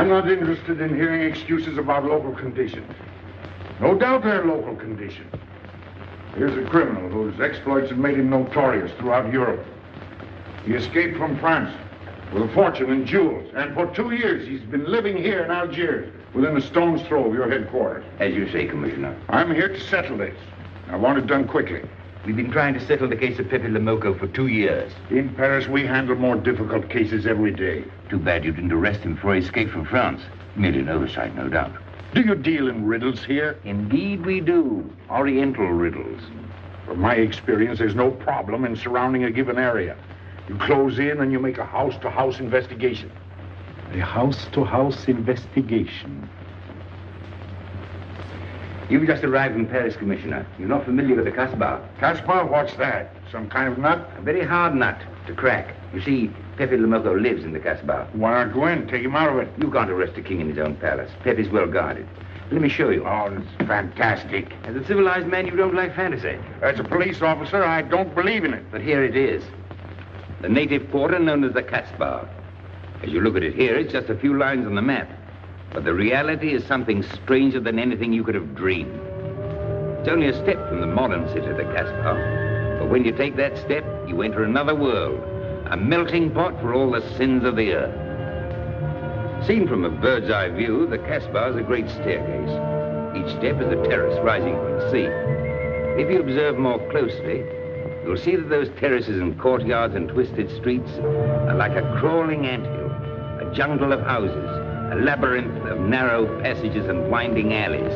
I'm not interested in hearing excuses about local conditions. No doubt they're local conditions. Here's a criminal whose exploits have made him notorious throughout Europe. He escaped from France with a fortune in jewels, and for 2 years he's been living here in Algiers, within a stone's throw of your headquarters. As you say, Commissioner. I'm here to settle this. I want it done quickly. We've been trying to settle the case of Pépé Le Moko for 2 years. In Paris, we handle more difficult cases every day. Too bad you didn't arrest him before he escaped from France. Merely an oversight, no doubt. Do you deal in riddles here? Indeed we do. Oriental riddles. From my experience, there's no problem in surrounding a given area. You close in and you make a house-to-house investigation. A house-to-house investigation. You've just arrived in Paris, Commissioner. You're not familiar with the Casbah. Casbah? What's that? Some kind of nut? A very hard nut to crack. You see, Pépé Le Moko lives in the Casbah. Why not go in? Take him out of it. You can't arrest a king in his own palace. Pépé's well guarded. Let me show you. Oh, that's fantastic. As a civilized man, you don't like fantasy. As a police officer, I don't believe in it. But here it is. The native quarter known as the Casbah. As you look at it here, it's just a few lines on the map. But the reality is something stranger than anything you could have dreamed. It's only a step from the modern city, the Casbah. But when you take that step, you enter another world, a melting pot for all the sins of the earth. Seen from a bird's eye view, the Casbah is a great staircase. Each step is a terrace rising from the sea. If you observe more closely, you'll see that those terraces and courtyards and twisted streets are like a crawling anthill, a jungle of houses, a labyrinth of narrow passages and winding alleys,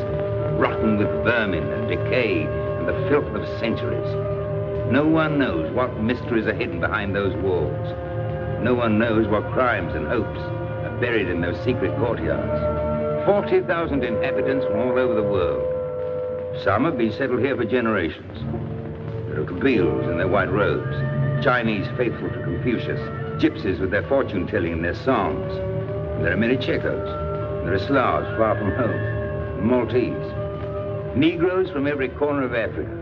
rotten with vermin and decay and the filth of centuries. No one knows what mysteries are hidden behind those walls. No one knows what crimes and hopes are buried in those secret courtyards. 40,000 inhabitants from all over the world. Some have been settled here for generations. There are Kabyles in their white robes, Chinese faithful to Confucius, gypsies with their fortune-telling and their songs. There are many Checos. There are Slavs far from home, Maltese. Negroes from every corner of Africa.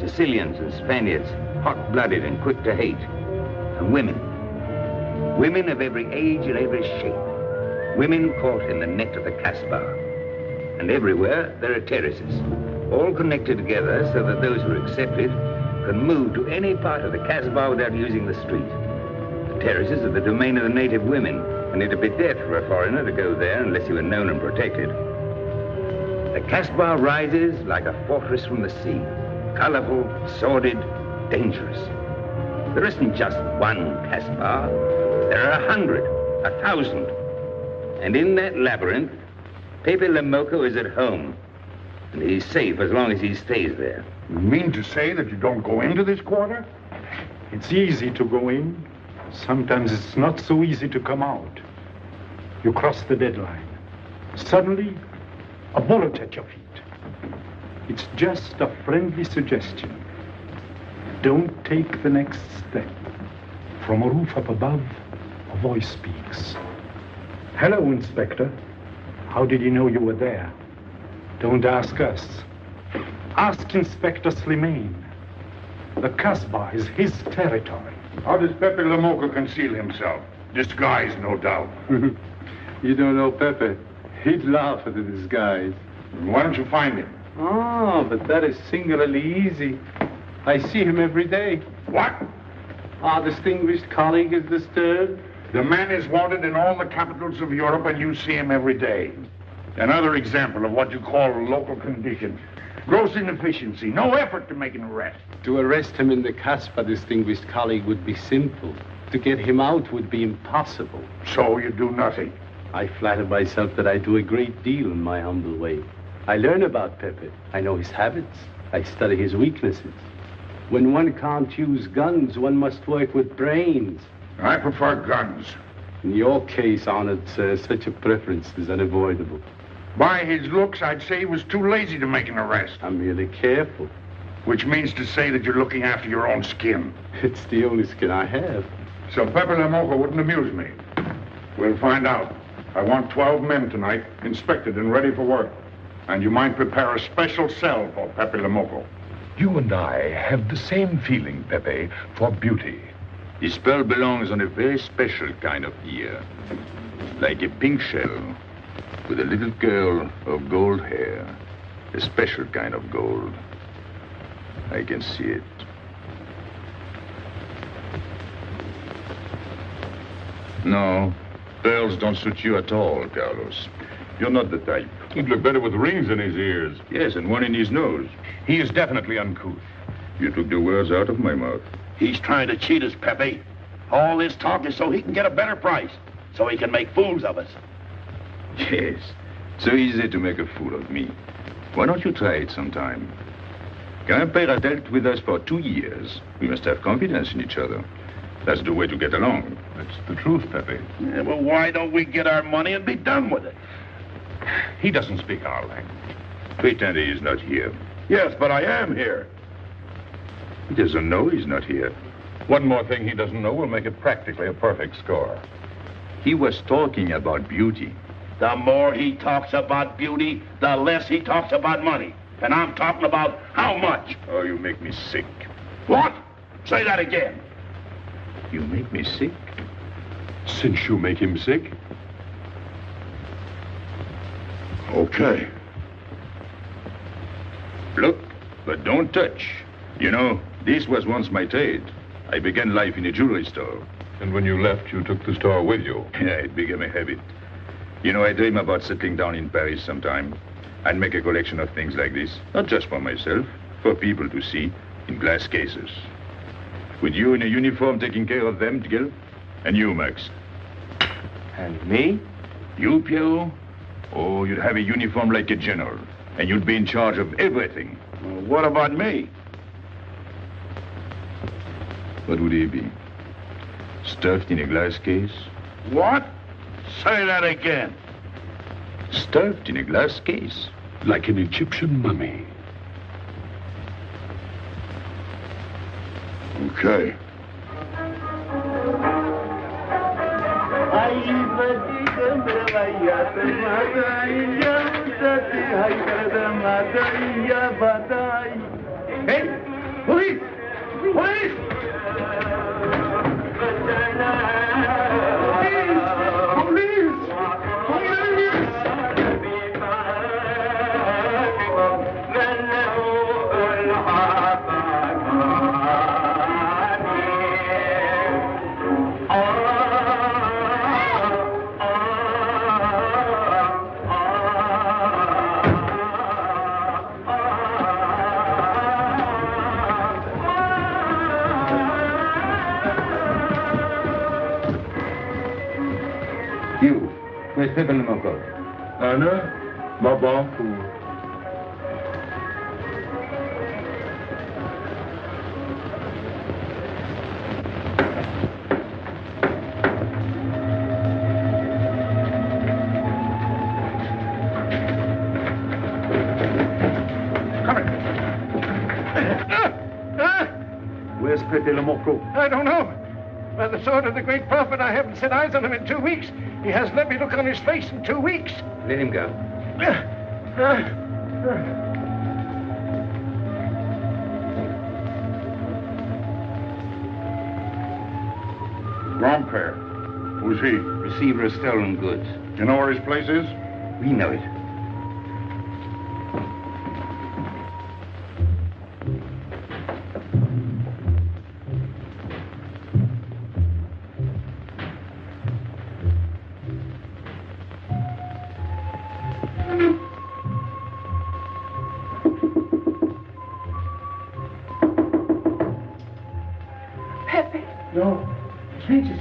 Sicilians and Spaniards, hot-blooded and quick to hate. And women. Women of every age and every shape. Women caught in the net of the Casbah. And everywhere there are terraces, all connected together so that those who are accepted can move to any part of the Casbah without using the street. The terraces are the domain of the native women, and it'd be death for a foreigner to go there unless he were known and protected. The Casbah rises like a fortress from the sea, colorful, sordid, dangerous. There isn't just one Casbah. There are 100, 1,000. And in that labyrinth, Pépé Le Moko is at home. And he's safe as long as he stays there. You mean to say that you don't go into this quarter? It's easy to go in. Sometimes it's not so easy to come out. You cross the deadline. Suddenly, a bullet at your feet. It's just a friendly suggestion. Don't take the next step. From a roof up above, a voice speaks. Hello, Inspector. How did you know you were there? Don't ask us. Ask Inspector Slimane. The Casbah is his territory. How does Pépé Le Moko conceal himself? Disguised, no doubt. You don't know Pepe. He'd laugh at the disguise. Why don't you find him? Oh, but that is singularly easy. I see him every day. What? Our distinguished colleague is disturbed. The man is wanted in all the capitals of Europe, and you see him every day. Another example of what you call local conditions. Gross inefficiency, no effort to make an arrest. To arrest him in the Casbah, distinguished colleague, would be simple. To get him out would be impossible. So you do nothing? I flatter myself that I do a great deal in my humble way. I learn about Pepe. I know his habits. I study his weaknesses. When one can't use guns, one must work with brains. I prefer guns. In your case, honored sir, such a preference is unavoidable. By his looks, I'd say he was too lazy to make an arrest. I'm merely careful. Which means to say that you're looking after your own skin. It's the only skin I have. So Pépé Le Moko wouldn't amuse me. We'll find out. I want 12 men tonight, inspected and ready for work. And you might prepare a special cell for Pépé Le Moko. You and I have the same feeling, Pepe, for beauty. This pearl belongs on a very special kind of ear. Like a pink shell with a little curl of gold hair. A special kind of gold. I can see it. No, pearls don't suit you at all, Carlos. You're not the type. He'd look better with rings in his ears. Yes, and one in his nose. He is definitely uncouth. You took the words out of my mouth. He's trying to cheat us, Pepe. All this talk is so he can get a better price, so he can make fools of us. Yes, so easy to make a fool of me. Why don't you try it sometime? Grandpère has dealt with us for 2 years. We must have confidence in each other. That's the way to get along. That's the truth, Pepe. Yeah, well, why don't we get our money and be done with it? He doesn't speak our language. Pretend he is not here. Yes, but I am here. He doesn't know he's not here. One more thing he doesn't know will make it practically a perfect score. He was talking about beauty. The more he talks about beauty, the less he talks about money. And I'm talking about how much. Oh, you make me sick. What? Say that again. You make me sick? Since you make him sick? Okay. Look, but don't touch. You know, this was once my trade. I began life in a jewelry store. And when you left, you took the store with you. Yeah, it became a habit. You know, I dream about settling down in Paris sometime. I'd make a collection of things like this. Not just for myself, for people to see, in glass cases. With you in a uniform taking care of them, Gil? And you, Max? And me? You, Pierrot? Oh, you'd have a uniform like a general. And you'd be in charge of everything. Well, what about me? What would he be? Stuffed in a glass case? What? Say that again. Stuffed in a glass case? Like an Egyptian mummy. Okay. Hey! Police! Police! You, where's Pepe Le Moko? Anna? Baba? Where's Pepe Le Moko? I don't know. By the sword of the great prophet, I haven't set eyes on him in 2 weeks. He hasn't let me look on his face in 2 weeks. Let him go. Grandpère. Who's he? Receiver of stolen goods. You know where his place is? We know it. Pepe. No. Changes.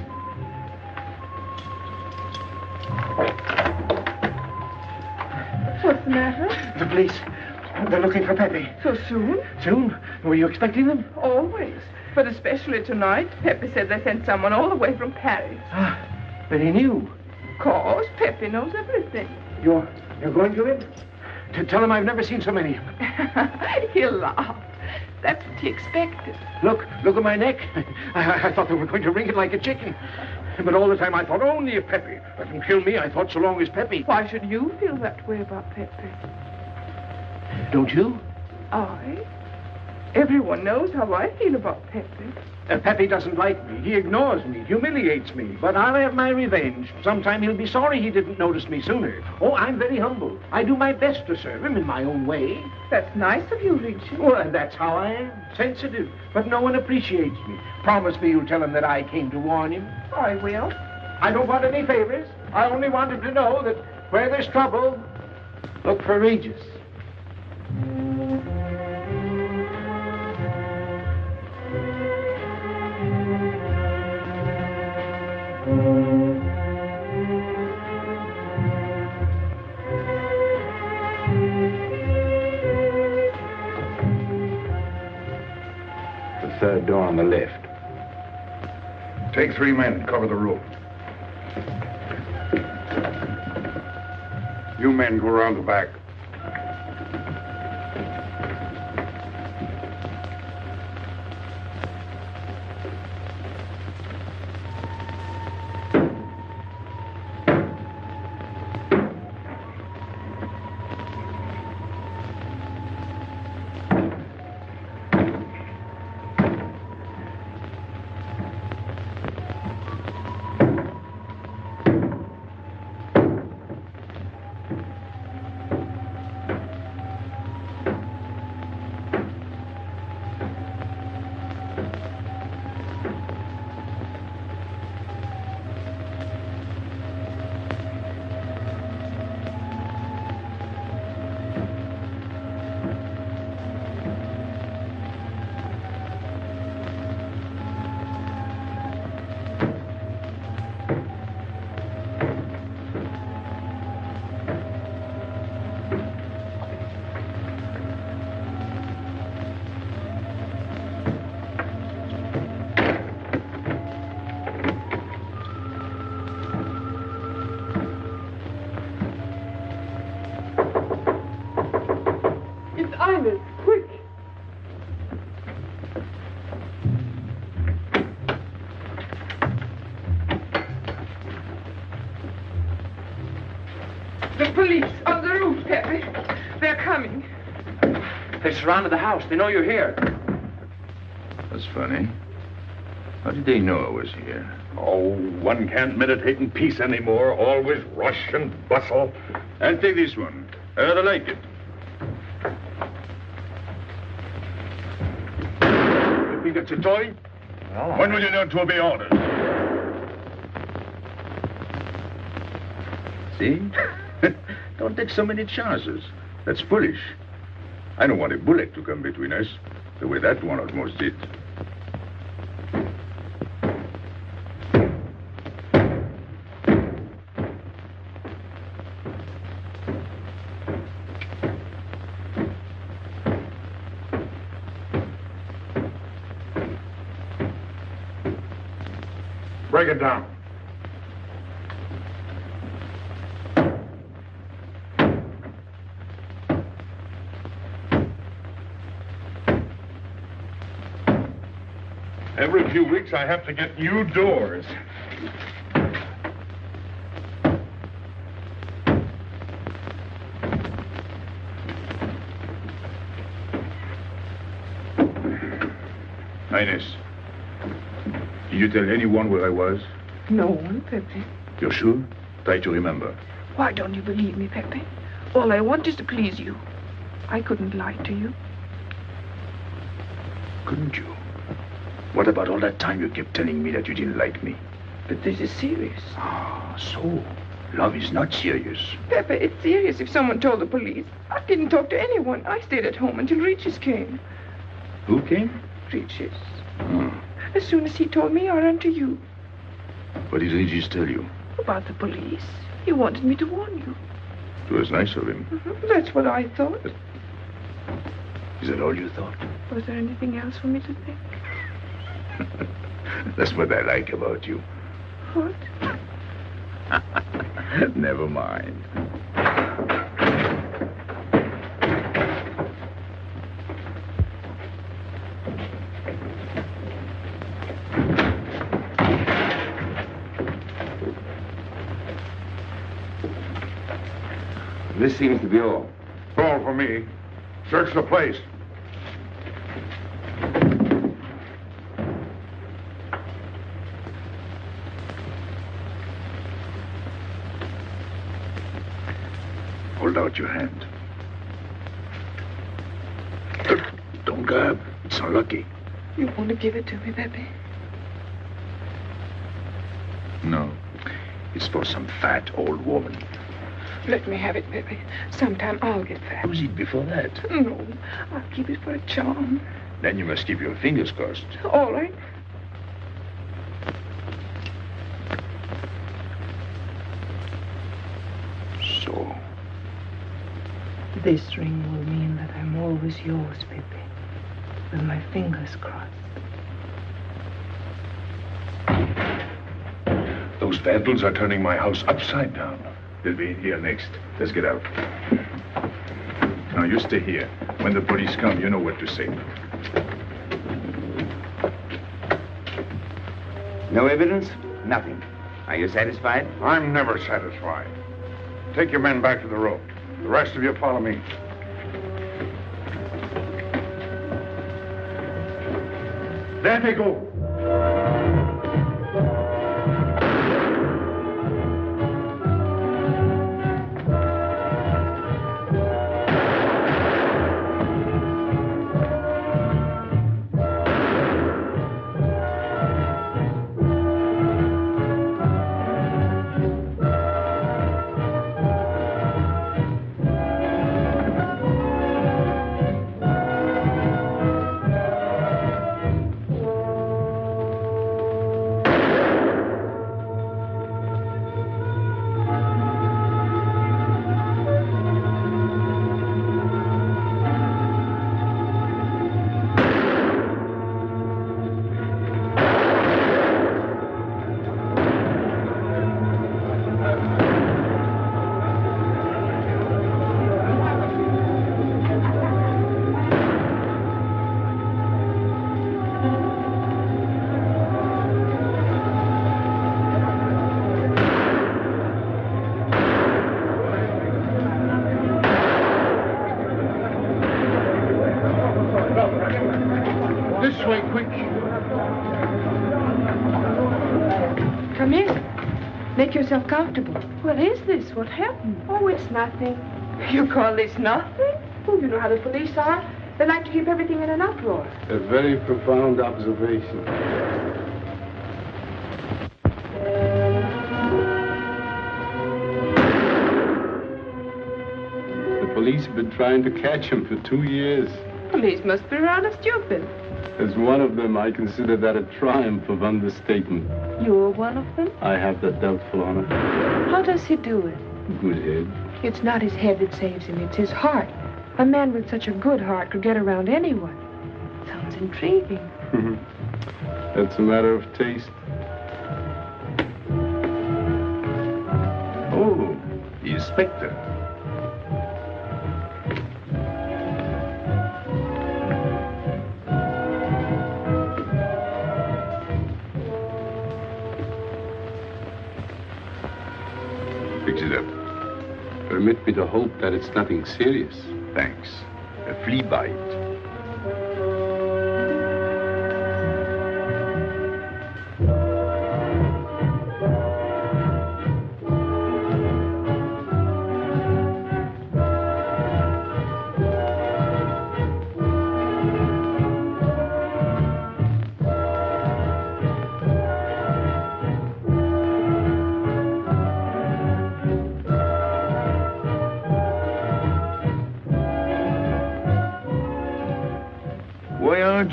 What's the matter? The police. They're looking for Pepe. So soon? Soon? Were you expecting them? Always. But especially tonight. Pepe said they sent someone all the way from Paris. Ah, but he knew. Of course, Pepe knows everything. You're going to him? To tell him I've never seen so many. He'll laugh. That's what he expected. Look at my neck. I thought they were going to wring it like a chicken. But all the time I thought only if Pepe. Let him kill me, I thought so long as Pepe. Why should you feel that way about Pepe? Don't you? I? Everyone knows how I feel about Pepe. Pepe doesn't like me. He ignores me, humiliates me. But I'll have my revenge. Sometime he'll be sorry he didn't notice me sooner. Oh, I'm very humble. I do my best to serve him in my own way. That's nice of you, Richard. Well, that's how I am. Sensitive. But no one appreciates me. Promise me you'll tell him that I came to warn him. I will. I don't want any favors. I only want him to know that where there's trouble, look for Regis. The third door on the left. Take 3 men, cover the room. You men go around the back. Quick! The police on the roof, Pepe. They're coming. They surrounded the house. They know you're here. That's funny. How did they know I was here? Oh, one can't meditate in peace anymore. Always rush and bustle. I'll take this one. I rather like it. You think it's a toy? Well, When will you learn to obey orders? See? Don't take so many chances. That's foolish. I don't want a bullet to come between us, the way that one almost did. Break it down. Every few weeks I have to get new doors. Highness, did you tell anyone where I was? No one, Pepe. You're sure? Try to remember. Why don't you believe me, Pepe? All I want is to please you. I couldn't lie to you. Couldn't you? What about all that time you kept telling me that you didn't like me? But this is serious. Ah, so love is not serious. Pepe, it's serious if someone told the police. I didn't talk to anyone. I stayed at home until Regis came. Who came? Regis. Hmm. As soon as he told me, I ran to you. What did Regis tell you? About the police. He wanted me to warn you. It was nice of him. That's what I thought. Is that all you thought? Was there anything else for me to think? That's what I like about you. What? Never mind. This seems to be all. All for me. Search the place. out your hand. Don't grab. It's unlucky. You want to give it to me, Pepe? No. It's for some fat old woman. Let me have it, Pepe. Sometime I'll get fat. Use it before that. No, I'll keep it for a charm. Then you must keep your fingers crossed. All right. So. This ring will mean that I'm always yours, Pepe. With my fingers crossed. Those vandals are turning my house upside down. They'll be in here next. Let's get out. Now, you stay here. When the police come, you know what to say. No evidence? Nothing. Are you satisfied? I'm never satisfied. Take your men back to the road. The rest of you follow me. There they go. Come in. Make yourself comfortable. What is this? What happened? Oh, it's nothing. You call this nothing? Oh, you know how the police are. They like to keep everything in an uproar. A very profound observation. The police have been trying to catch him for 2 years. Police must be rather stupid. As one of them, I consider that a triumph of understatement. You're one of them? I have that doubtful honor. How does he do it? Good head. It's not his head that saves him, it's his heart. A man with such a good heart could get around anyone. Sounds intriguing. That's a matter of taste. Oh, the inspector. Fix it up. Permit me to hope that it's nothing serious. Thanks. A flea bite.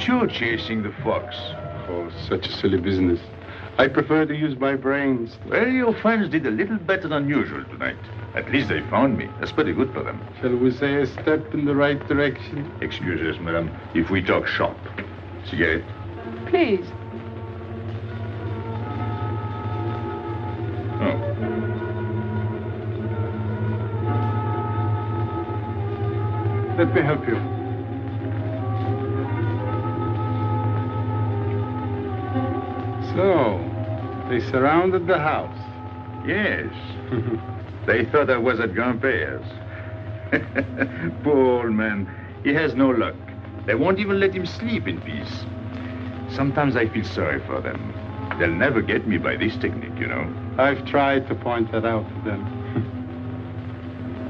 You're chasing the fox. Oh, such a silly business. I prefer to use my brains. Well, your friends did a little better than usual tonight. At least they found me. That's pretty good for them. Shall we say a step in the right direction? Excuse us, madam, if we talk shop. Cigarette? Please. Oh. Let me help you. So, they surrounded the house. Yes. They thought I was at Grandpère's. Poor old man. He has no luck. They won't even let him sleep in peace. Sometimes I feel sorry for them. They'll never get me by this technique, you know. I've tried to point that out to them.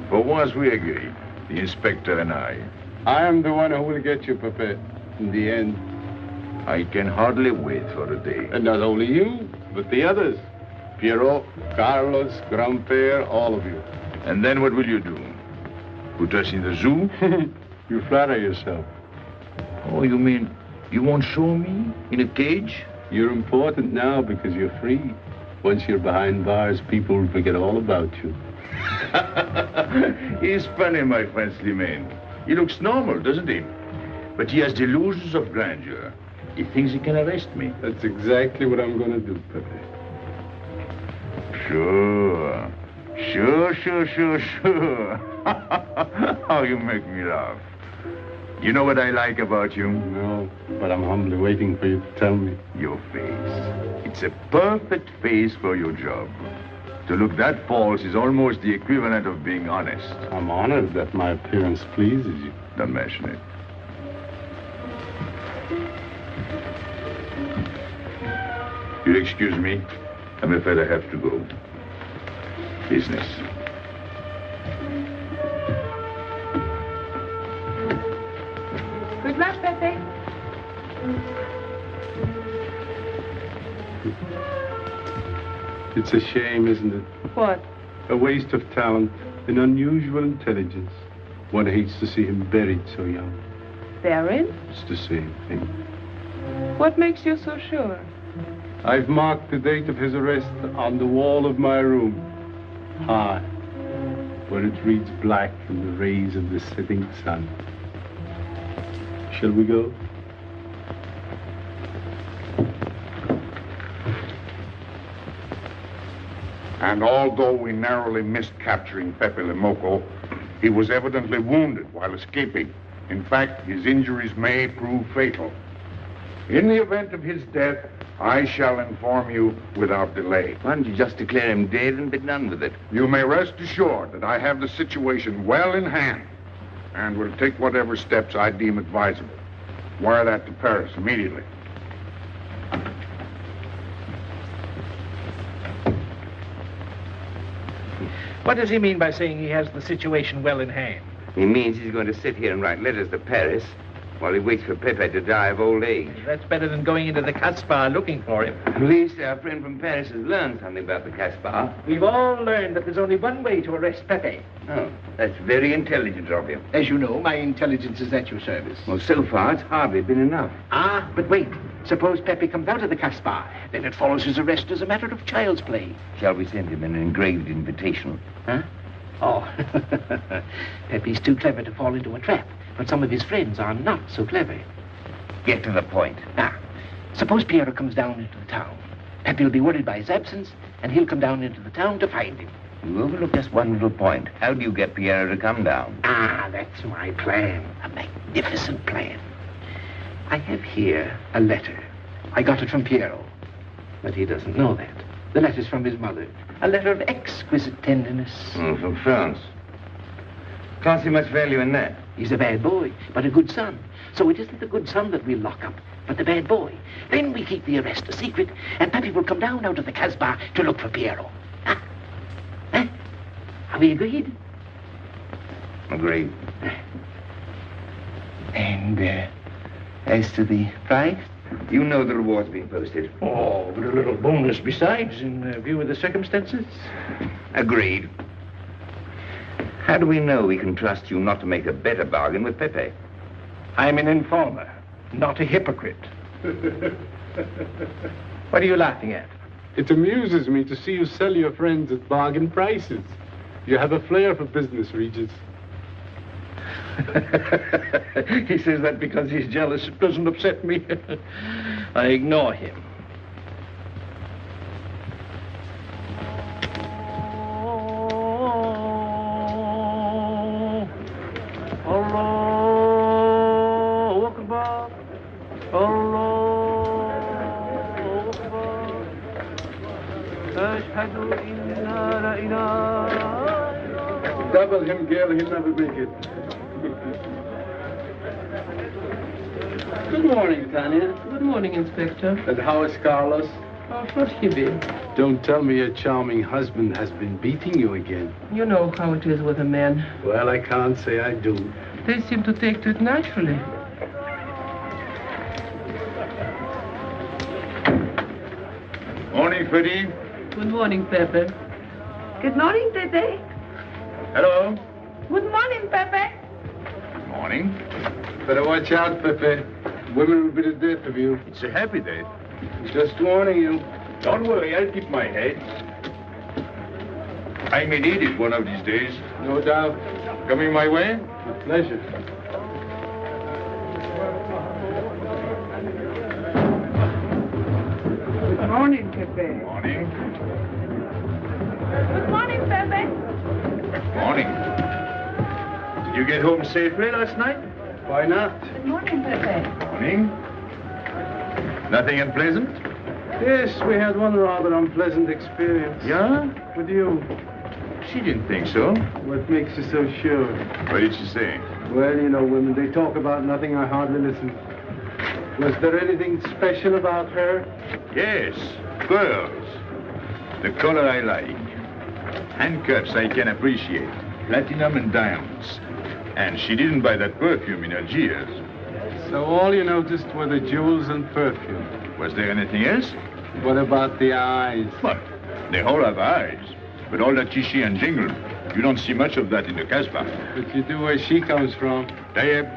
For once we agree, the inspector and I. I am the one who will get you, Pepe, in the end. I can hardly wait for the day. And not only you, but the others. Pierrot, Carlos, Grandpere, all of you. And then what will you do? Put us in the zoo? You flatter yourself. Oh, you mean you won't show me in a cage? You're important now because you're free. Once you're behind bars, people will forget all about you. He's funny, my friend Slimane. He looks normal, doesn't he? But he has delusions of grandeur. He thinks he can arrest me. That's exactly what I'm going to do, Pepe. Sure. Sure. How you make me laugh. You know what I like about you? No, but I'm humbly waiting for you to tell me. Your face. It's a perfect face for your job. To look that false is almost the equivalent of being honest. I'm honored that my appearance pleases you. Don't mention it. You'll excuse me. I'm afraid I have to go. Business. Good luck, Pepe. It's a shame, isn't it? What? A waste of talent, an unusual intelligence. One hates to see him buried so young. Buried? It's the same thing. What makes you so sure? I've marked the date of his arrest on the wall of my room. High, where it reads black in the rays of the setting sun. Shall we go? And although we narrowly missed capturing Pepe Le Moko, he was evidently wounded while escaping. In fact, his injuries may prove fatal. In the event of his death, I shall inform you without delay. Why don't you just declare him dead and be done with it? You may rest assured that I have the situation well in hand and will take whatever steps I deem advisable. Wire that to Paris immediately. What does he mean by saying he has the situation well in hand? He means he's going to sit here and write letters to Paris while he waits for Pepe to die of old age. That's better than going into the Casbah looking for him. At least our friend from Paris has learned something about the Casbah. We've all learned that there's only one way to arrest Pepe. Oh, that's very intelligent of you. As you know, my intelligence is at your service. Well, so far, it's hardly been enough. Ah, but wait. Suppose Pepe comes out of the Casbah. Then it follows his arrest as a matter of child's play. Shall we send him an engraved invitation? Huh? Oh, Pepe's too clever to fall into a trap, but some of his friends are not so clever. Get to the point. Now, suppose Piero comes down into the town. Pepe will be worried by his absence, and he'll come down into the town to find him. You overlook just one little point. How do you get Piero to come down? Ah, that's my plan. A magnificent plan. I have here a letter. I got it from Piero, but he doesn't know that. The letter's from his mother. A letter of exquisite tenderness. From France. Can't see much value in that. He's a bad boy, but a good son. So it isn't the good son that we'll lock up, but the bad boy. Then we keep the arrest a secret, and Pepe will come down out of the Casbah to look for Piero. Huh? Huh? Are we agreed? Agreed. And, as to the price? You know the reward's been posted. Oh, but a little bonus besides, in view of the circumstances. Agreed. How do we know we can trust you not to make a better bargain with Pepe? I'm an informer, not a hypocrite. What are you laughing at? It amuses me to see you sell your friends at bargain prices. You have a flair for business, Regis. He says that because he's jealous. It doesn't upset me. I ignore him. Allahu Akbar. Allahu Akbar. Ashhadu inna la ilaha illallah. Double him, girl, he'll never make it. Good morning, Tanya. Good morning, Inspector. And how is Carlos? Of course he did. Don't tell me your charming husband has been beating you again. You know how it is with a man. Well, I can't say I do. They seem to take to it naturally. Morning, Freddie. Good morning, Pepe. Good morning, Pepe. Hello. Good morning, Pepe. Morning. Better watch out, Pepe. Women will be the death of you. It's a happy day. Just warning you. Don't worry, I'll keep my head. I may need it one of these days. No doubt. Coming my way? With pleasure. Good morning, Pepe. Morning. Good morning, Pepe. Morning. Did you get home safely last night? Why not? Good morning, Pepe. Morning. Nothing unpleasant? Yes, we had one rather unpleasant experience. Yeah? With you. She didn't think so. What makes you so sure? What did she say? Well, you know, women, they talk about nothing. I hardly listen. Was there anything special about her? Yes, pearls. The color I like. Handcuffs I can appreciate. Platinum and diamonds. And she didn't buy that perfume in Algiers. So all you noticed were the jewels and perfume. Was there anything else? What about the eyes? What? They all have eyes. But all that chichi and jingle, you don't see much of that in the Casbah. But you do where she comes from. Tayyip.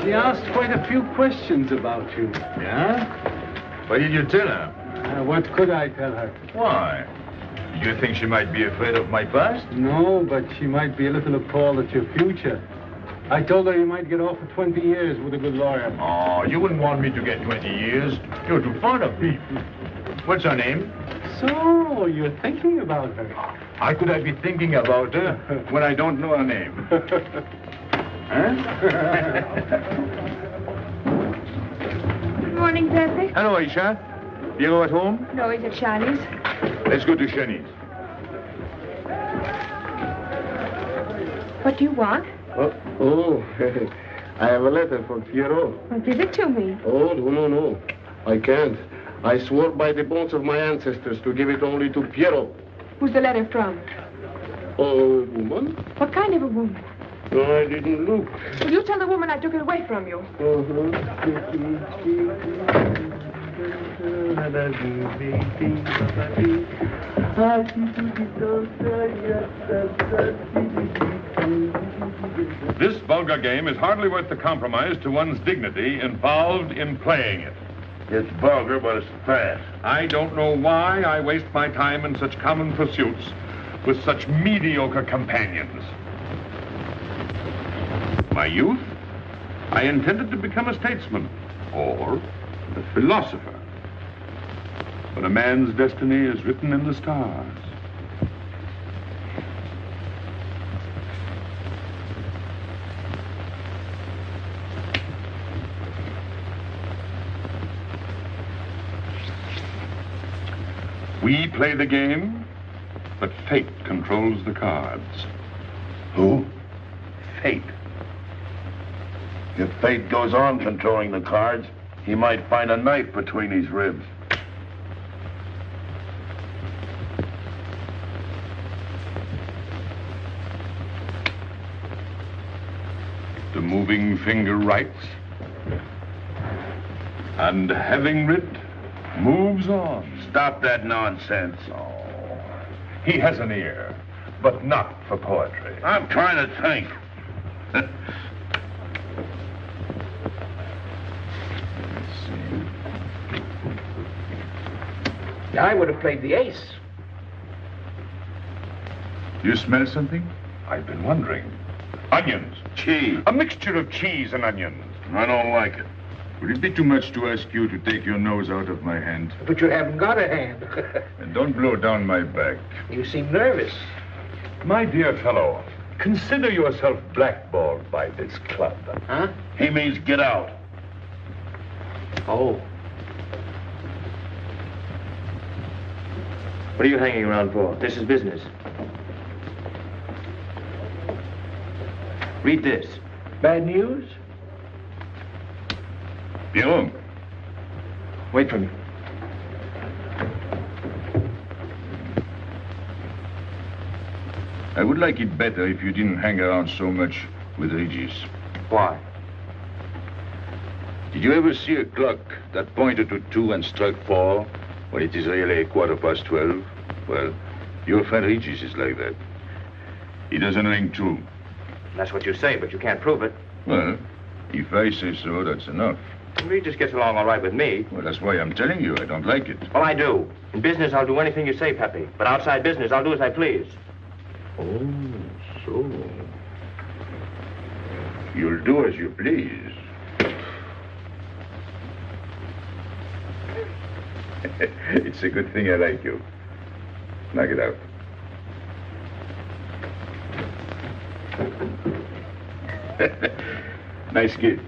She asked quite a few questions about you. Yeah? What did you tell her? What could I tell her? Why? Do you think she might be afraid of my past? No, but she might be a little appalled at your future. I told her you might get off for 20 years with a good lawyer. Oh, you wouldn't want me to get 20 years. You're too fond of me. What's her name? So, you're thinking about her. How could I be thinking about her when I don't know her name? Huh? Good morning, Pepe. Hello, Aisha. Piero at home? No, he's at Shani's. Let's go to Shani's. What do you want? Oh, I have a letter for Pierrot. Well, give it to me. Oh, no. I can't. I swore by the bones of my ancestors to give it only to Pierrot. Who's the letter from? Oh, woman? What kind of a woman? No, I didn't look. Well, you tell the woman I took it away from you. This vulgar game is hardly worth the compromise to one's dignity involved in playing it. It's vulgar, but it's fast. I don't know why I waste my time in such common pursuits with such mediocre companions. My youth, I intended to become a statesman or a philosopher. But a man's destiny is written in the stars. We play the game, but fate controls the cards. Who? Fate. If fate goes on controlling the cards, he might find a knife between his ribs. The moving finger writes, and having writ, moves on. Stop that nonsense. Oh, he has an ear, but not for poetry. I'm trying to think. I would have played the ace. You smell something? I've been wondering. Onions. Cheese. A mixture of cheese and onions. I don't like it. Would it be too much to ask you to take your nose out of my hand? But you haven't got a hand. And don't blow down my back. You seem nervous. My dear fellow, consider yourself blackballed by this club. Huh? He means get out. Oh. What are you hanging around for? This is business. Read this. Bad news? Pierrot. Wait for me. I would like it better if you didn't hang around so much with Regis. Why? Did you ever see a clock that pointed to 2 and struck 4 when it is really 12:15? Well, your friend Regis is like that. He doesn't ring true. That's what you say, but you can't prove it. Well, if I say so, that's enough. He just gets along all right with me. Well, that's why I'm telling you I don't like it. Well, I do. In business, I'll do anything you say, Pepe. But outside business, I'll do as I please. Oh, so. You'll do as you please. It's a good thing I like you. Knock it out. Nice kid.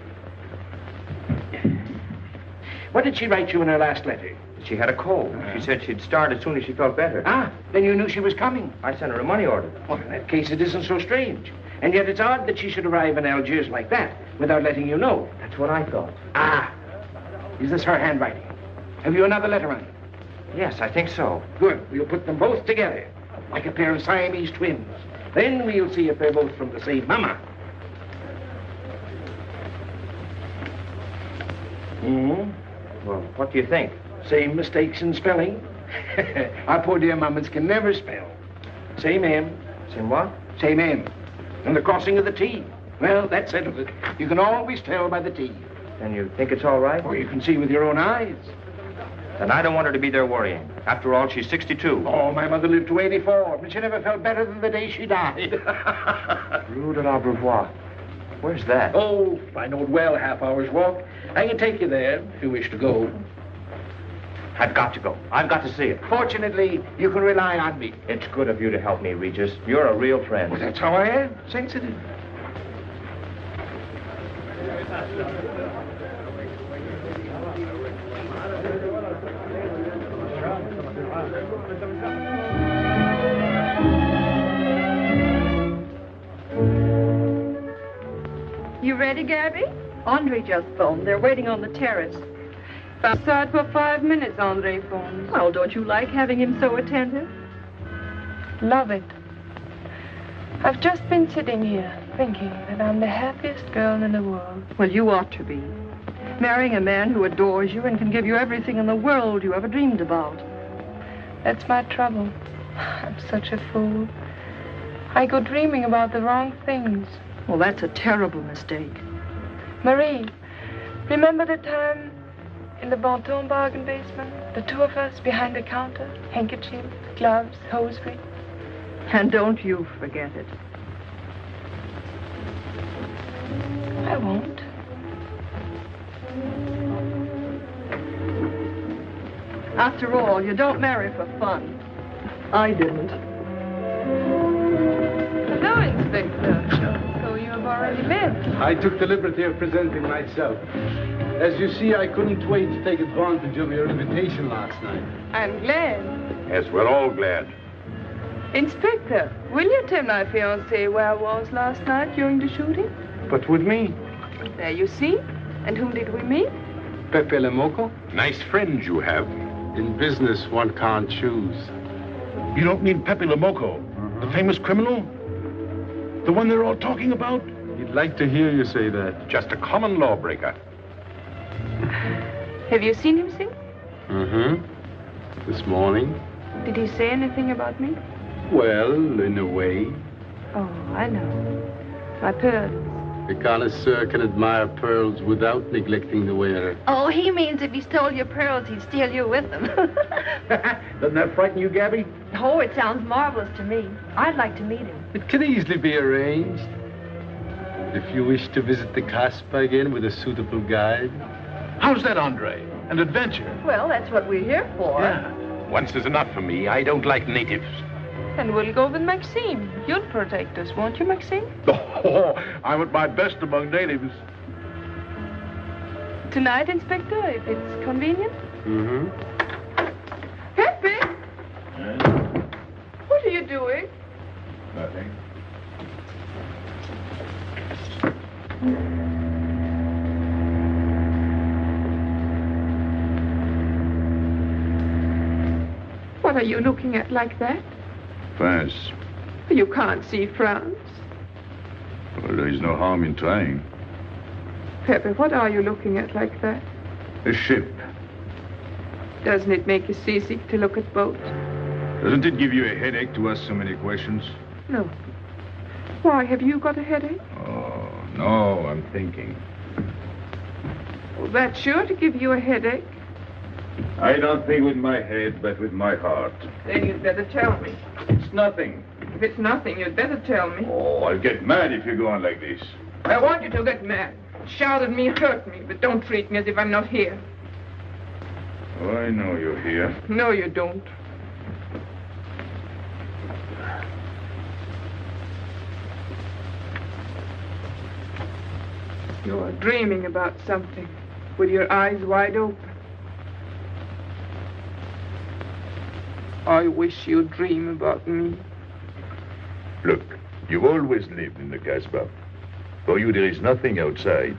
What did she write you in her last letter? She had a cold. She said she'd start as soon as she felt better. Ah, then you knew she was coming. I sent her a money order. Well, in that case, it isn't so strange. And yet it's odd that she should arrive in Algiers like that, without letting you know. That's what I thought. Ah, is this her handwriting? Have you another letter on it? Yes, I think so. Good. We'll put them both together, like a pair of Siamese twins. Then we'll see if they're both from the same mama. Well, what do you think? Same mistakes in spelling. Our poor dear mamas can never spell. Same M. Same what? Same M. And the crossing of the T. Well, that settles it. You can always tell by the T. Then you think it's all right? Or you can see with your own eyes. Then I don't want her to be there worrying. After all, she's 62. Oh, my mother lived to 84, but she never felt better than the day she died. Rue de l'Abreuvoir. Where's that? Oh, I know it well, half hour's walk. I can take you there if you wish to go. I've got to go. I've got to see it. Fortunately, you can rely on me. It's good of you to help me, Regis. You're a real friend. Well, that's how I am. Sensitive. You ready, Gabby? Andre just phoned. They're waiting on the terrace. Outside for 5 minutes, Andre phones. Well, don't you like having him so attentive? Love it. I've just been sitting here thinking that I'm the happiest girl in the world. Well, you ought to be. Marrying a man who adores you and can give you everything in the world you ever dreamed about. That's my trouble. I'm such a fool. I go dreaming about the wrong things. Well, that's a terrible mistake. Marie, remember the time in the Bonton bargain basement? The two of us behind the counter, handkerchiefs, gloves, hosiery. And don't you forget it. I won't. After all, you don't marry for fun. I didn't. Hello, Inspector. So you have already met. I took the liberty of presenting myself. As you see, I couldn't wait to take advantage of your invitation last night. I'm glad. Yes, we're all glad. Inspector, will you tell my fiancé where I was last night during the shooting? But with me, There you see. And whom did we meet? Pepe Le Moko? Nice friends you have. In business, one can't choose. You don't mean Pépé Le Moko, the famous criminal? The one they're all talking about? you'd like to hear you say that. Just a common lawbreaker. Have you seen him since? Mm-hmm. This morning? Did he say anything about me? Well, in a way. Oh, I know. My pearls. A connoisseur can admire pearls without neglecting the wearer. Oh, he means if he stole your pearls, he'd steal you with them. Doesn't that frighten you, Gabby? Oh, it sounds marvelous to me. I'd like to meet him. It can easily be arranged. If you wish to visit the Casbah again with a suitable guide. How's that, Andre? An adventure? Well, that's what we're here for. Yeah. Once is enough for me. I don't like natives. And we'll go with Maxime. You'll protect us, won't you, Maxime? Oh, I'm at my best among natives. Tonight, Inspector, if it's convenient. Mm-hmm. Pepe! What are you doing? Nothing. What are you looking at like that? France. You can't see France. Well, there is no harm in trying. Pepe, what are you looking at like that? A ship. Doesn't it make you seasick to look at boats? Doesn't it give you a headache to ask so many questions? No. Why, have you got a headache? Oh, no, I'm thinking. Well, that's sure to give you a headache. I don't think with my head, but with my heart. Then you'd better tell me. It's nothing. If it's nothing, you'd better tell me. Oh, I'll get mad if you go on like this. I want you to get mad. Shout at me, hurt me, but don't treat me as if I'm not here. Oh, I know you're here. No, you don't. You're dreaming about something with your eyes wide open. I wish you'd dream about me. Look, you've always lived in the Casbah. For you, there is nothing outside.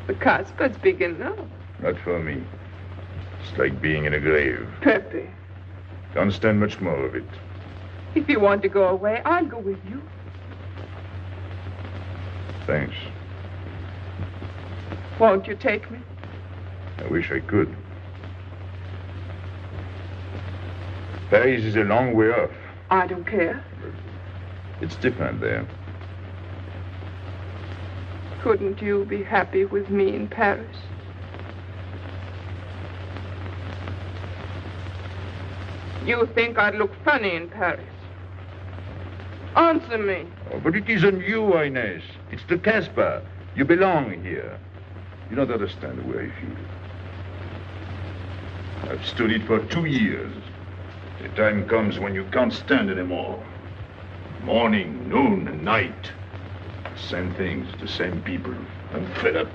The Casbah's big enough. Not for me. It's like being in a grave. Pepe, Don't stand much more of it. if you want to go away, I'll go with you. Thanks. Won't you take me? I wish I could. Paris is a long way off. I don't care. It's different there. Couldn't you be happy with me in Paris? You think I'd look funny in Paris? Answer me. Oh, but it isn't you, Inez. It's the Casbah. You belong here. You don't understand the way I feel. I've stood it for 2 years. The time comes when you can't stand anymore. Morning, noon, and night. Same things, the same people. I'm fed up.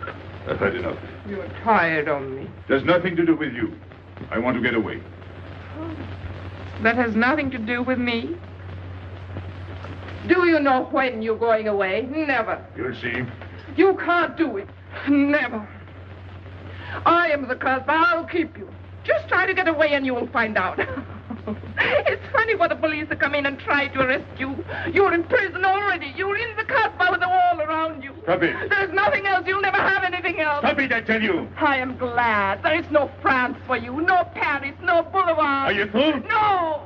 I've had enough. You're tired of me. There's nothing to do with you. I want to get away. That has nothing to do with me. Do you know when you're going away? Never. You'll see. You can't do it. Never. I am the Casbah. I'll keep you. Just try to get away and you'll find out. It's funny what the police have come in and tried to arrest you. You're in prison already. You're in the Casbah with a wall around you. Stop it. There's nothing else. You'll never have anything else. Stop it, I tell you. I am glad. There is no France for you. No Paris. No Boulevard. Are you through? No.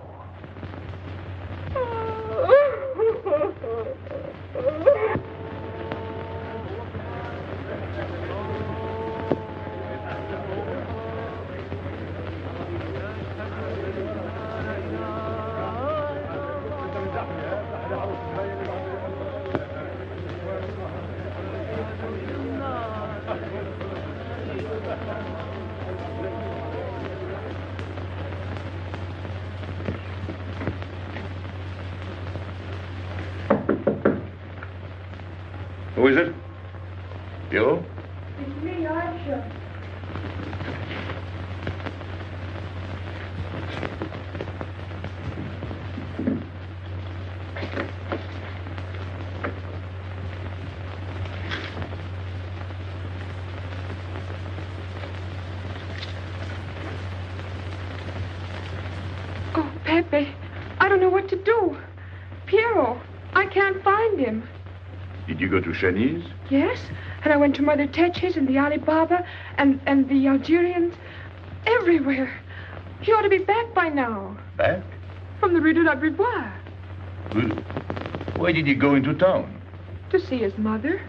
Who is it? You? It's me, Aisha. Oh, Pepe, I don't know what to do. Piero, I can't find him. Did you go to Shani's? Yes, and I went to Mother Tetch's and the Alibaba and the Algerians. Everywhere. He ought to be back by now. Back? From the Rue de la Brivoire. Why did he go into town? To see his mother.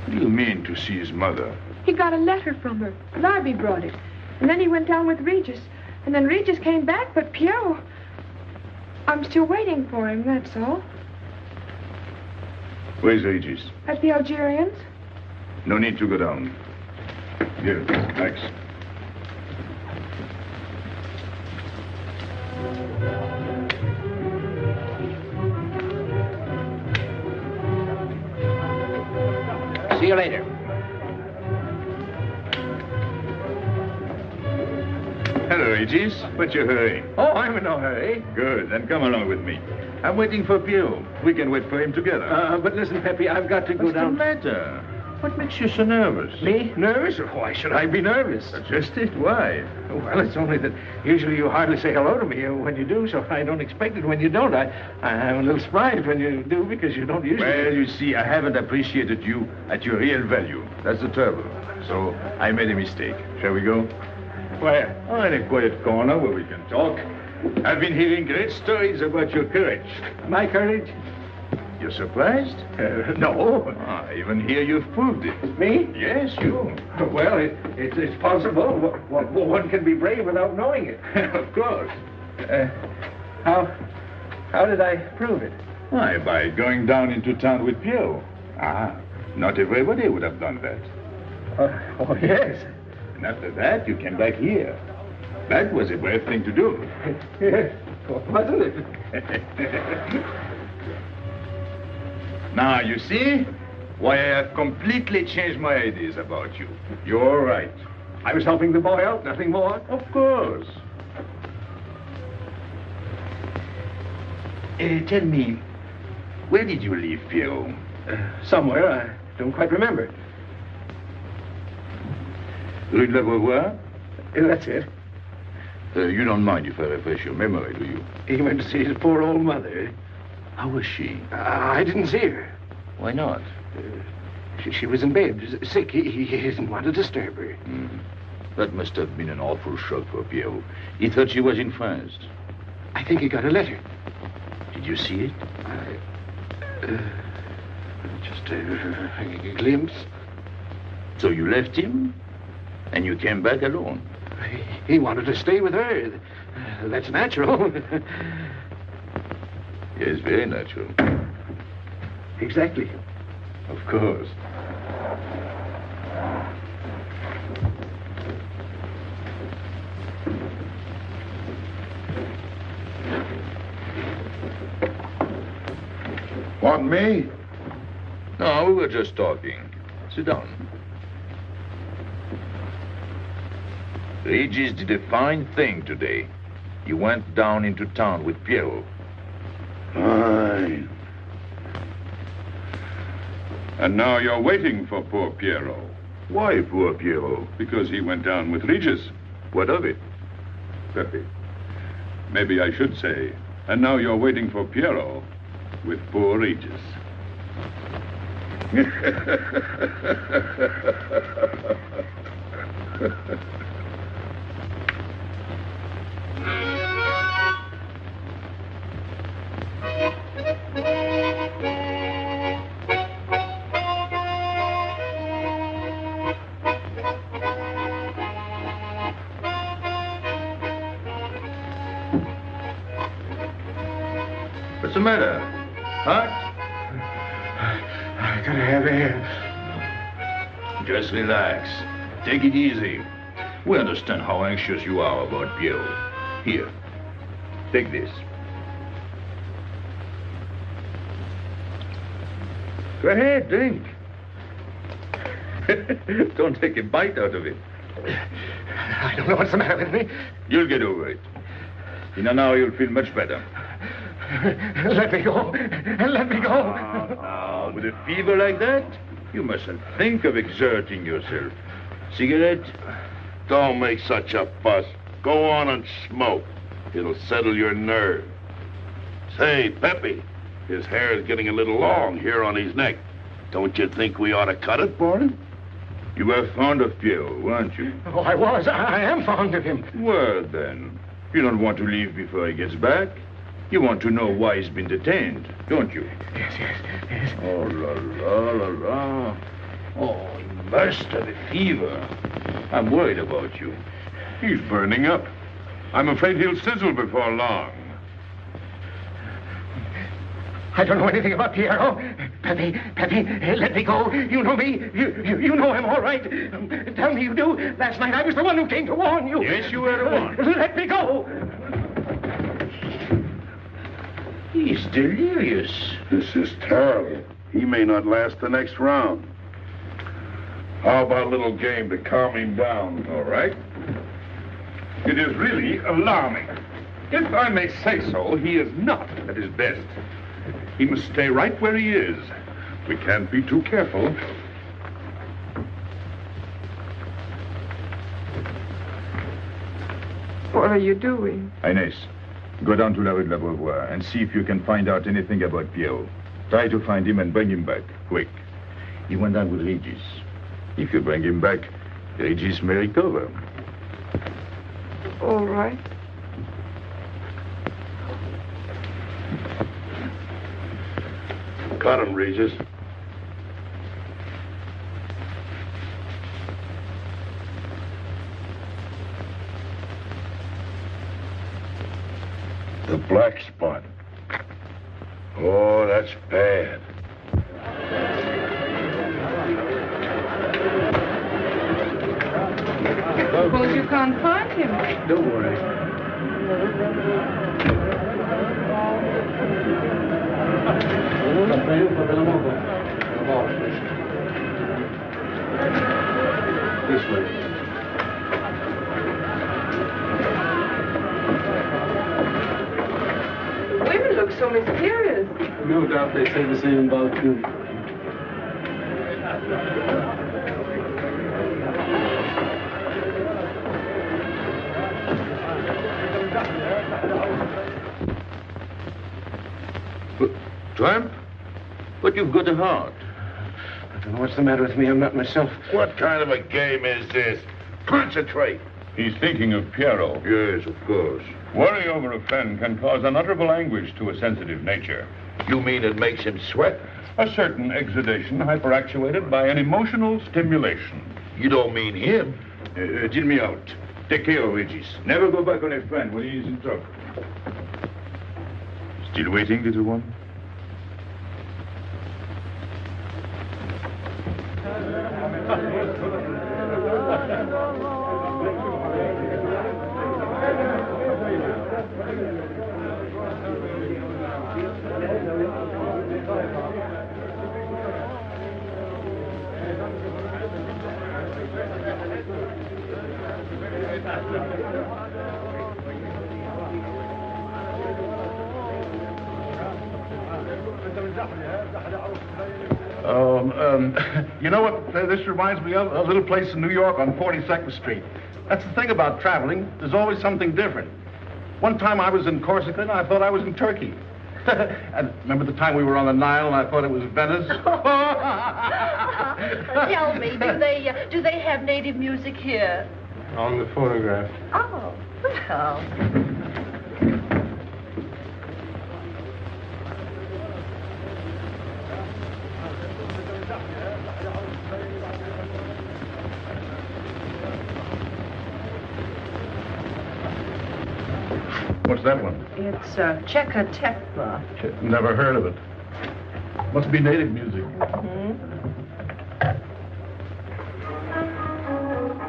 What do you mean, to see his mother? He got a letter from her. Larby brought it. And then he went down with Regis. And then Regis came back, but Piero... I'm still waiting for him, that's all. Where's Regis? At the Algerians? No need to go down. Here, thanks. See you later. Hello, Regis. What's your hurry? Oh, I'm in no hurry. Good, then come along with me. I'm waiting for Pio. We can wait for him together. But listen, Pepe, I've got to go What's down. the matter? What makes you so nervous? Me? Nervous? Why should I be nervous? Just it. Why? Well, it's only that usually you hardly say hello to me when you do, so I don't expect it when you don't. I'm a little surprised when you do because you don't usually... Well, you see, I haven't appreciated you at your real value. That's the trouble. So I made a mistake. Shall we go? Where? Oh, in a quiet corner where we can talk. I've been hearing great stories about your courage. My courage? You're surprised? No. Ah, even here you've proved it. Me? Yes, you. Well, it's possible. One can be brave without knowing it. Of course. How did I prove it? Why, by going down into town with Pierrot. Ah, not everybody would have done that. Oh, yes. And after that, you came back here. That was a brave thing to do. Yes, wasn't it? Now, you see why I have completely changed my ideas about you. You're right. I was helping the boy out, nothing more. Of course. Tell me, where did you leave Pierrot? Somewhere, I don't quite remember. Rue de la Beauvoir? That's it. You don't mind if I refresh your memory, do you? He went to see his poor old mother. How was she? I didn't see her. Why not? She was in bed, sick. He didn't want to disturb her. That must have been an awful shock for Pierrot. He thought she was in France. I think he got a letter. Did you see it? Just a glimpse. So you left him, and you came back alone? He wanted to stay with her. That's natural. Yes, very natural. Exactly. Of course. Want me? No, we were just talking. Sit down. Regis did a fine thing today. You went down into town with Pierrot. Fine. And now you're waiting for poor Pierrot. Why poor Pierrot? Because he went down with Regis. What of it? Pepe. Maybe I should say, and now you're waiting for Pierrot with poor Regis. What's the matter? Hot? I gotta have air. Just relax. Take it easy. We understand how anxious you are about Pierrot. Here, take this. Go ahead, drink. Don't take a bite out of it. I don't know what's the matter with me. You'll get over it. In an hour, you'll feel much better. Let me go. Let me go. With a fever like that, you mustn't think of exerting yourself. Cigarette? Don't make such a fuss. Go on and smoke. It'll settle your nerve. Say, Pepe, his hair is getting a little long here on his neck. Don't you think we ought to cut it for him? You were fond of Pierrot, weren't you? Oh, I was. I am fond of him. Well, then, you don't want to leave before he gets back. You want to know why he's been detained, don't you? Yes. Oh, la, la, la, la. Oh, he must have a fever. I'm worried about you. He's burning up. I'm afraid he'll sizzle before long. I don't know anything about Pierrot. Pepe, let me go. You know me. You know him, all right. Tell me you do. Last night I was the one who came to warn you. Yes, you were the one. Let me go. He's delirious. This is terrible. He may not last the next round. How about a little game to calm him down? All right. It is really alarming. If I may say so, he is not at his best. He must stay right where he is. We can't be too careful. What are you doing? Inés, go down to la rue de la Beauvoir and see if you can find out anything about Pierrot. Try to find him and bring him back, quick. He went down with Regis. If you bring him back, Regis may recover. All right. Got him, Regis. The black spot. Oh, that's bad. Suppose you can't find him. Don't worry. This way. The women look so mysterious. No doubt they say the same about you. Tramp? But you've got a heart. I don't know what's the matter with me. I'm not myself. What kind of a game is this? Concentrate. He's thinking of Pierrot. Yes, of course. Worry over a friend can cause unutterable anguish to a sensitive nature. You mean it makes him sweat? A certain exudation hyperactuated by an emotional stimulation. You don't mean him? Deal me out. Take care of Regis. Never go back on a friend when he is in trouble. Still waiting, little one? You know what this reminds me of? A little place in New York on 42nd Street. That's the thing about traveling. There's always something different. One time I was in Corsica and I thought I was in Turkey. And remember the time we were on the Nile and I thought it was Venice? Tell me, do they have native music here? On the photograph. Oh, well. What's that one? It's Cheka Tekla. Never heard of it. Must be native music.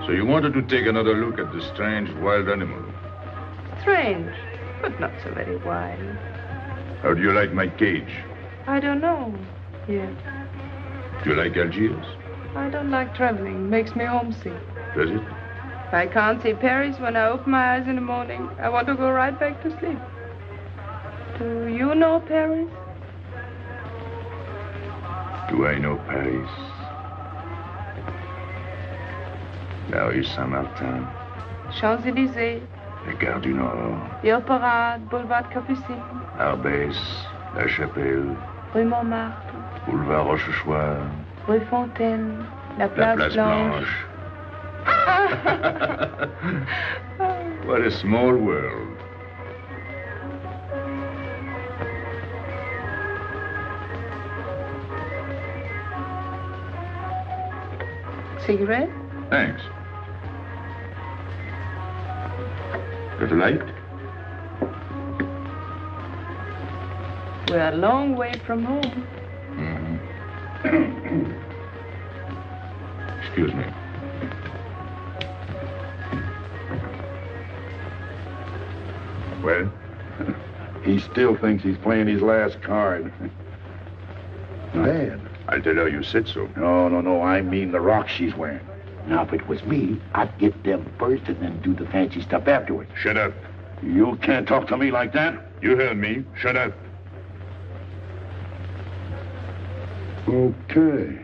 So you wanted to take another look at the strange wild animal. Strange, but not so very wild. How do you like my cage? I don't know yet. Do you like Algiers? I don't like traveling. Makes me homesick. Does it? If I can't see Paris when I open my eyes in the morning, I want to go right back to sleep. Do you know Paris? Do I know Paris? La rue Saint-Martin. Champs-Élysées. La Gare du Nord. The Opera, Boulevard Capucine. Arbès. La Chapelle. Rue Montmartre. Boulevard Rochechouart. Rue Fontaine. La La Place, Place Blanche. Blanche. What a small world. Cigarette? Thanks. Got a light? We're a long way from home. Excuse me. Well? He still thinks he's playing his last card. Bad. I'll tell her you said so. No. I mean the rock she's wearing. Now, if it was me, I'd get them first and then do the fancy stuff afterwards. Shut up. You can't talk to me like that. You heard me. Shut up. Okay.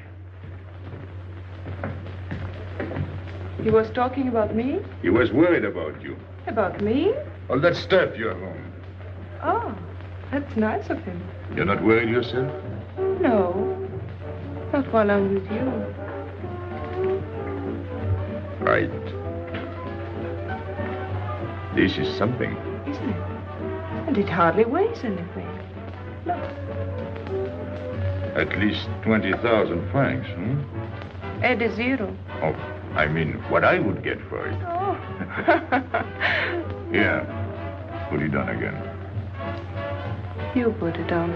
He was talking about me? He was worried about you. About me? All that stuff you have on. Oh, that's nice of him. You're not worried yourself? No. Not while I'm with you. Right. This is something. Isn't it? And it hardly weighs anything. Look. At least 20,000 francs, hmm? Add a zero. Oh, I mean, what I would get for it. Oh. Here, put it on again. You put it on.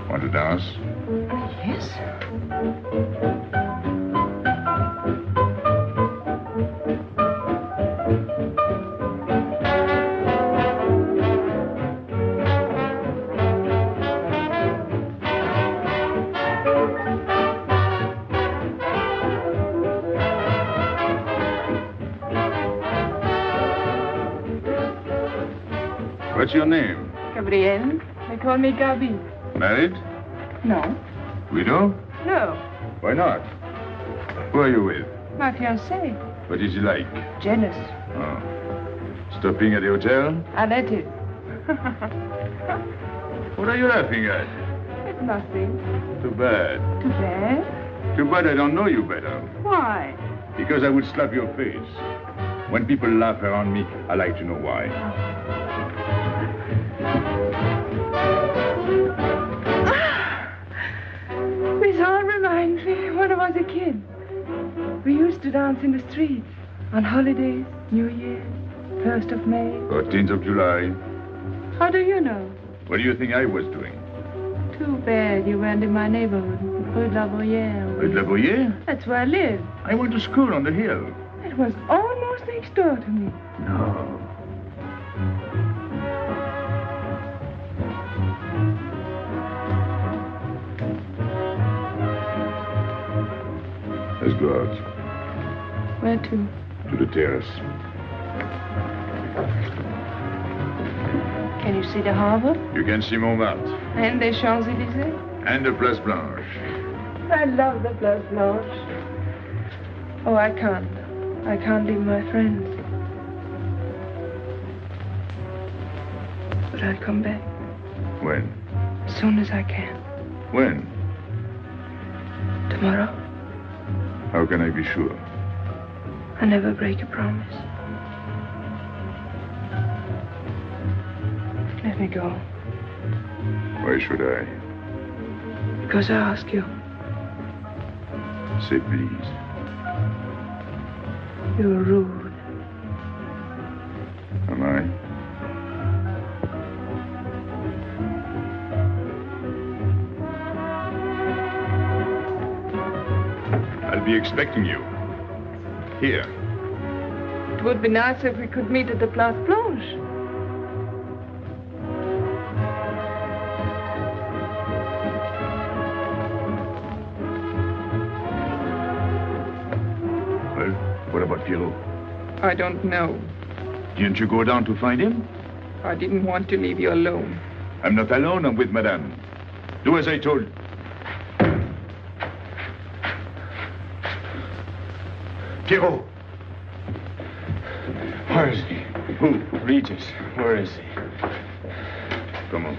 Want to dance? Yes. What's your name? Gabrielle. They call me Gabi. Married? No. Widow? No. Why not? Who are you with? My fiancé. What is he like? Jealous. Oh. Stopping at the hotel? I let it. What are you laughing at? It's nothing. Too bad. Too bad? Too bad I don't know you better. Why? Because I would slap your face. When people laugh around me, I like to know why. This all reminds me when I was a kid. We used to dance in the streets on holidays, New Year, 1st of May. 14th of July. How do you know? What do you think I was doing? Too bad you weren't in my neighborhood, Rue de la Bruyère. Rue de la Bruyère? That's where I live. I went to school on the hill. It was almost next door to me. No. Let's go out. Where to? To the terrace. Can you see the harbor? You can see Montmartre. And the Champs-Élysées? And the Place Blanche. I love the Place Blanche. Oh, I can't. I can't leave my friends. But I'll come back. When? As soon as I can. When? Tomorrow. How can I be sure? I never break a promise. Let me go. Why should I? Because I ask you. Say please. You're rude. Am I? I'll be expecting you. Here. It would be nice if we could meet at the Place Blanche. Well, what about Pierrot? I don't know. Didn't you go down to find him? I didn't want to leave you alone. I'm not alone, I'm with Madame. Do as I told. Pierrot! Where is he? Who? Regis. Where is he? Come on.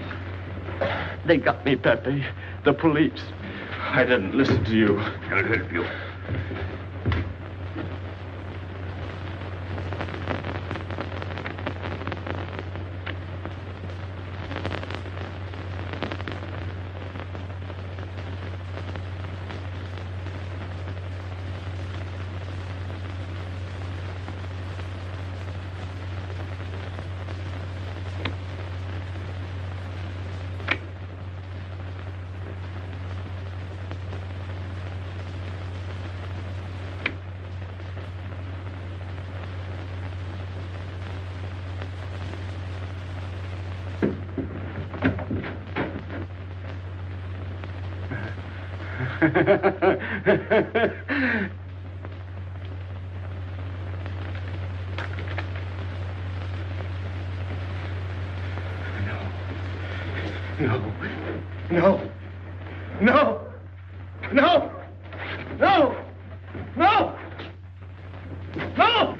They got me, Pepe. The police. I didn't listen to you. I'll help you. No. No. No. No. No. No.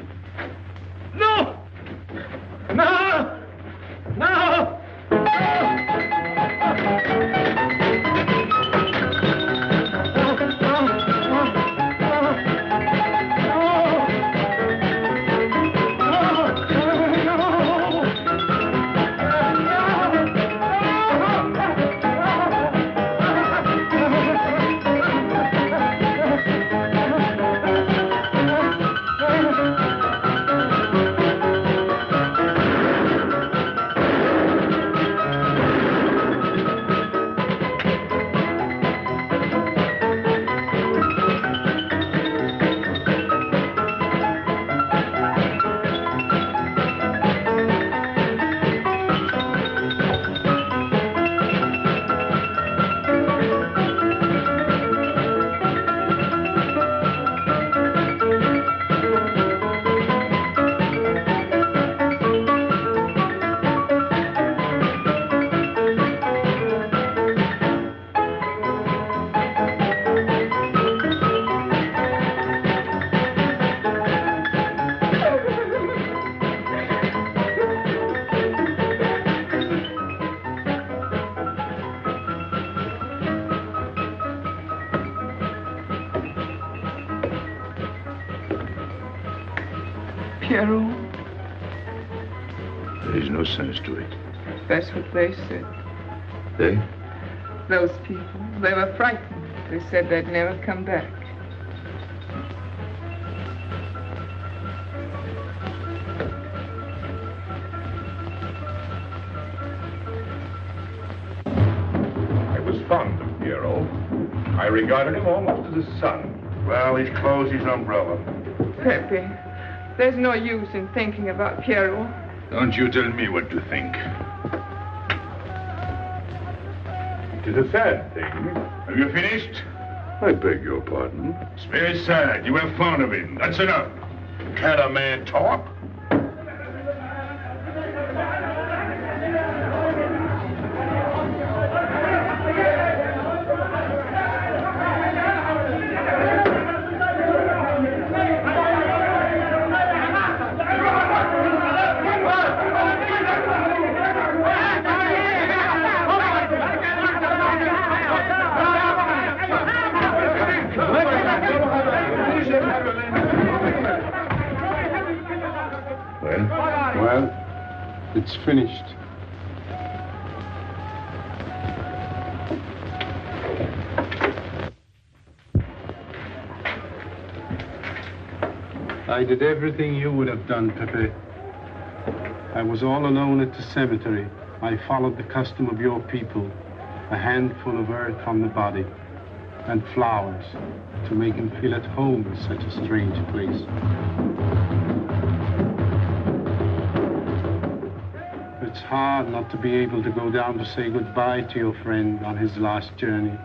No. No. No. No. Pierrot, There is no sense to it. that's what they said. They? Those people, they were frightened. They said they'd never come back. I was fond of Pierrot. I regarded him almost as a son. Well, he's closed his umbrella. Pepe, there's no use in thinking about Pierrot. Don't you tell me what to think. It is a sad thing. Have you finished? I beg your pardon. It's very sad. You were fond of him. That's enough. Can't a man talk? Well, it's finished. I did everything you would have done, Pepe. I was all alone at the cemetery. I followed the custom of your people, a handful of earth on the body, and flowers to make him feel at home in such a strange place. It's hard not to be able to go down to say goodbye to your friend on his last journey.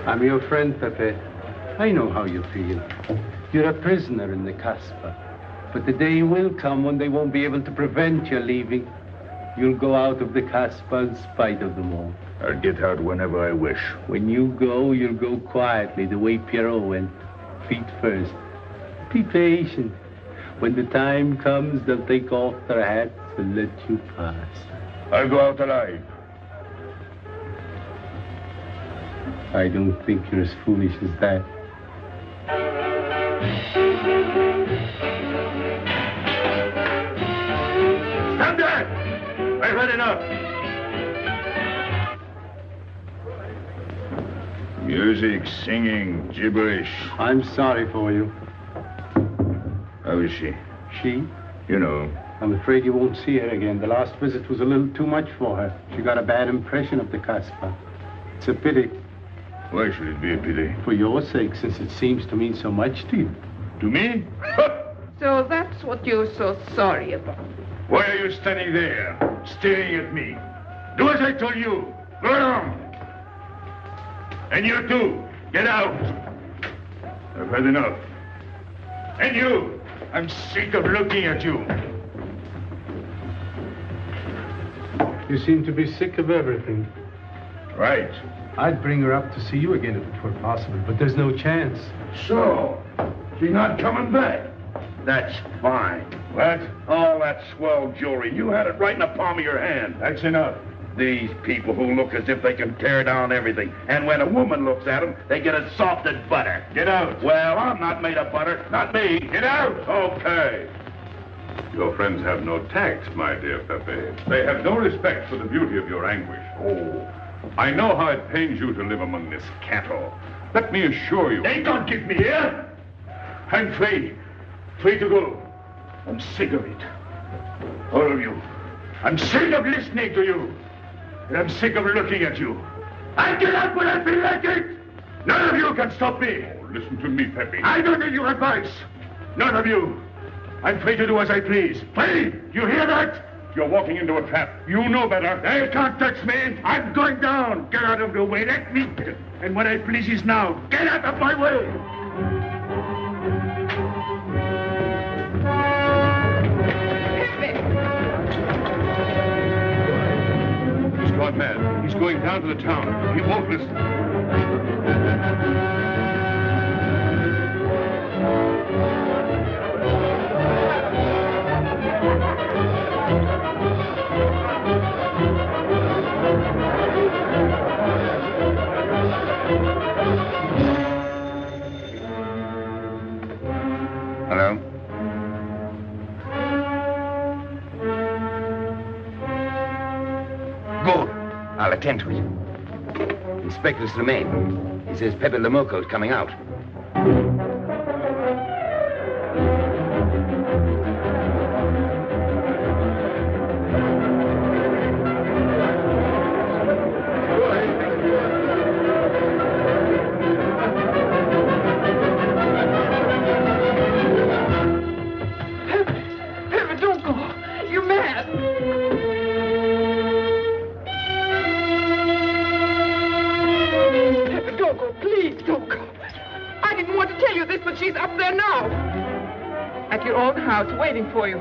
I'm your friend, Pepe. I know how you feel. You're a prisoner in the Casbah. But the day will come when they won't be able to prevent your leaving. You'll go out of the Casbah in spite of them all. I'll get out whenever I wish. When you go, you'll go quietly, the way Pierrot went, feet first. Be patient. When the time comes, they'll take off their hats and let you pass. I'll go out alive. I don't think you're as foolish as that. Stand there! I've had enough. out! Music, singing, gibberish. I'm sorry for you. How is she? She? You know. I'm afraid you won't see her again. The last visit was a little too much for her. She got a bad impression of the Casbah. It's a pity. Why should it be a pity? For your sake, since it seems to mean so much to you. To me? So that's what you're so sorry about. Why are you standing there, staring at me? Do as I told you. Go on. And you too, get out. I've had enough. And you, I'm sick of looking at you. You seem to be sick of everything. Right. I'd bring her up to see you again if it were possible, but there's no chance. So, she's not coming back. That's fine. What? All that swell jewelry, you had it right in the palm of your hand. That's enough. These people who look as if they can tear down everything. And when a woman looks at them, they get as soft as butter. Get out. Well, I'm not made of butter. Not me. Get out. Okay. Your friends have no tact, my dear Pepe. They have no respect for the beauty of your anguish. Oh, I know how it pains you to live among this cattle. Let me assure you... They don't keep me here. I'm free. Free to go. I'm sick of it. All of you. I'm sick of listening to you. And I'm sick of looking at you. I get out when I feel like it. None of you can stop me. Oh, listen to me, Pepe. I don't need your advice. None of you. I'm free to do as I please. Free! You hear that? You're walking into a trap. You know better. They can't touch me. I'm going down. Get out of the way. Let me... And what I please is now. Get out of my way. He's gone mad. He's going down to the town. He won't listen. Hello? Good. I'll attend to it. Inspector Slemaine. He says Pepé Le Moko is coming out. She's up there now. At your own house, waiting for you.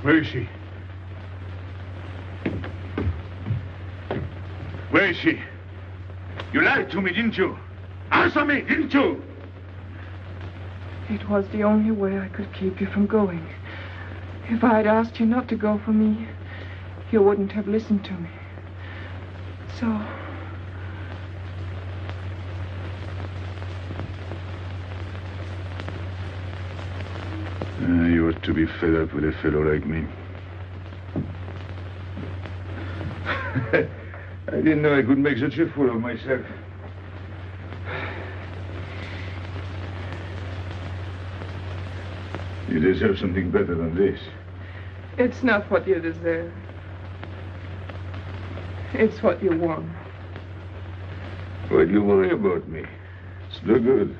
Where is she? Where is she? You lied to me, didn't you? Answer me, didn't you? It was the only way I could keep you from going. If I had asked you not to go for me, you wouldn't have listened to me. So... You ought to be fed up with a fellow like me. I didn't know I could make such a fool of myself. You deserve something better than this. It's not what you deserve. It's what you want. Why do you worry about me? It's no good.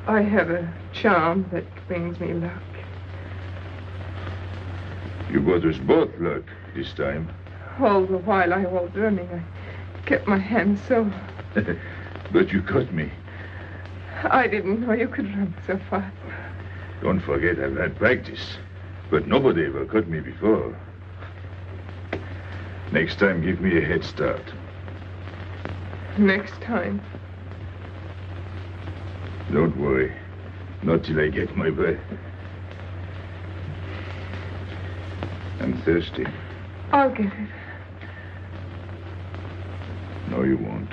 I have a charm that brings me luck. You brought us both luck this time. All the while I was running, I kept my hand so... But you caught me. I didn't know you could run so fast. Don't forget, I've had practice. But nobody ever caught me before. Next time, give me a head start. Next time? Don't worry. Not till I get my breath. I'm thirsty. I'll get it. No, you won't.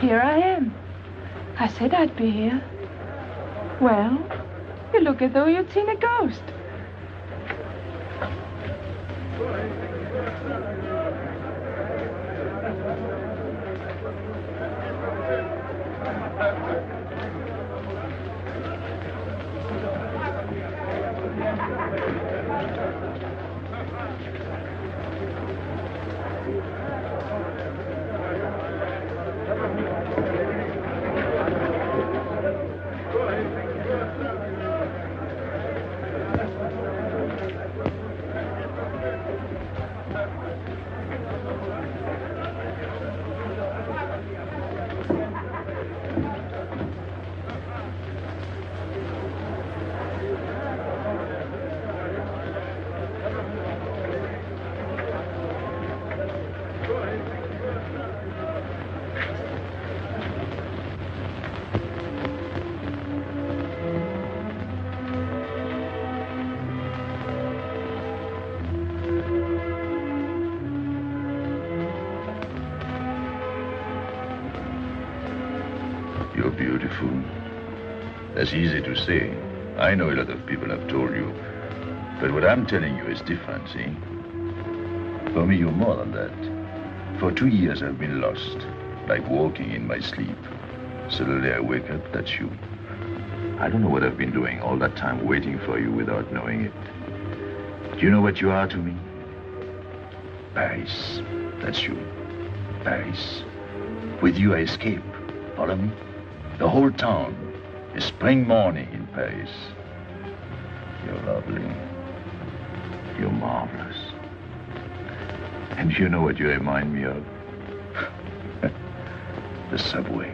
Here I am. I said I'd be here. Well, you look as though you'd seen a ghost. You're beautiful. That's easy to say. I know a lot of people have told you. But what I'm telling you is different, see? For me, you're more than that. For 2 years, I've been lost, like walking in my sleep. Suddenly, I wake up, that's you. I don't know what I've been doing all that time waiting for you without knowing it. Do you know what you are to me? Paris. That's you. Paris. With you, I escape. Follow me? The whole town. A spring morning in Paris. You're lovely. You're marvelous. And you know what you remind me of? The subway.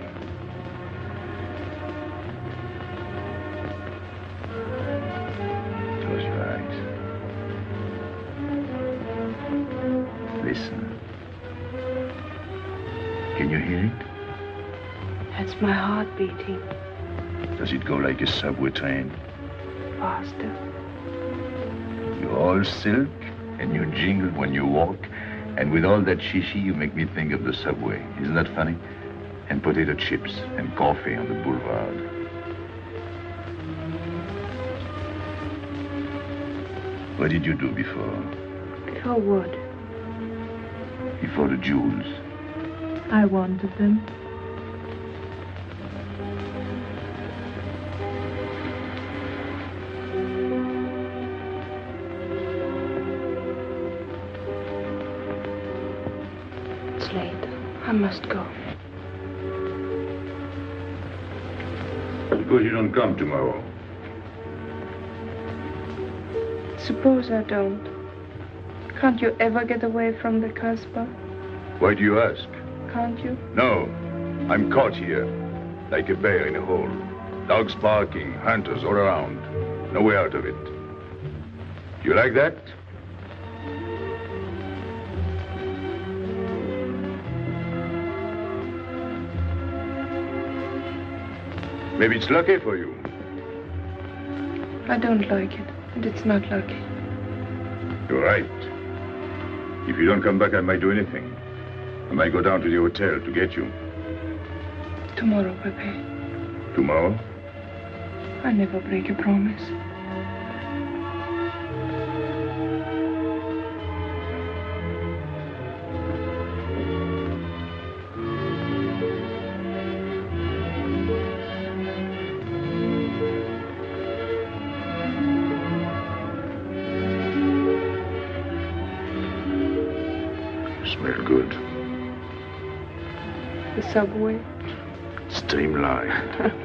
Close your eyes. Listen. Can you hear it? That's my heart beating. Does it go like a subway train? Faster. You're all silk, and you jingle when you walk, and with all that shishi, you make me think of the subway. Isn't that funny? And potato chips and coffee on the boulevard. What did you do before? Before what? Before the jewels. I wanted them. It's late. I must go. Suppose you don't come tomorrow. Suppose I don't. Can't you ever get away from the Casbah? Why do you ask? Can't you? No. I'm caught here, like a bear in a hole. Dogs barking, hunters all around. No way out of it. Do you like that? Maybe it's lucky for you. I don't like it, and it's not lucky. You're right. If you don't come back, I might do anything. I might go down to the hotel to get you. Tomorrow, Pepe. Tomorrow? I never break a promise. Smell good. The subway. Streamlined.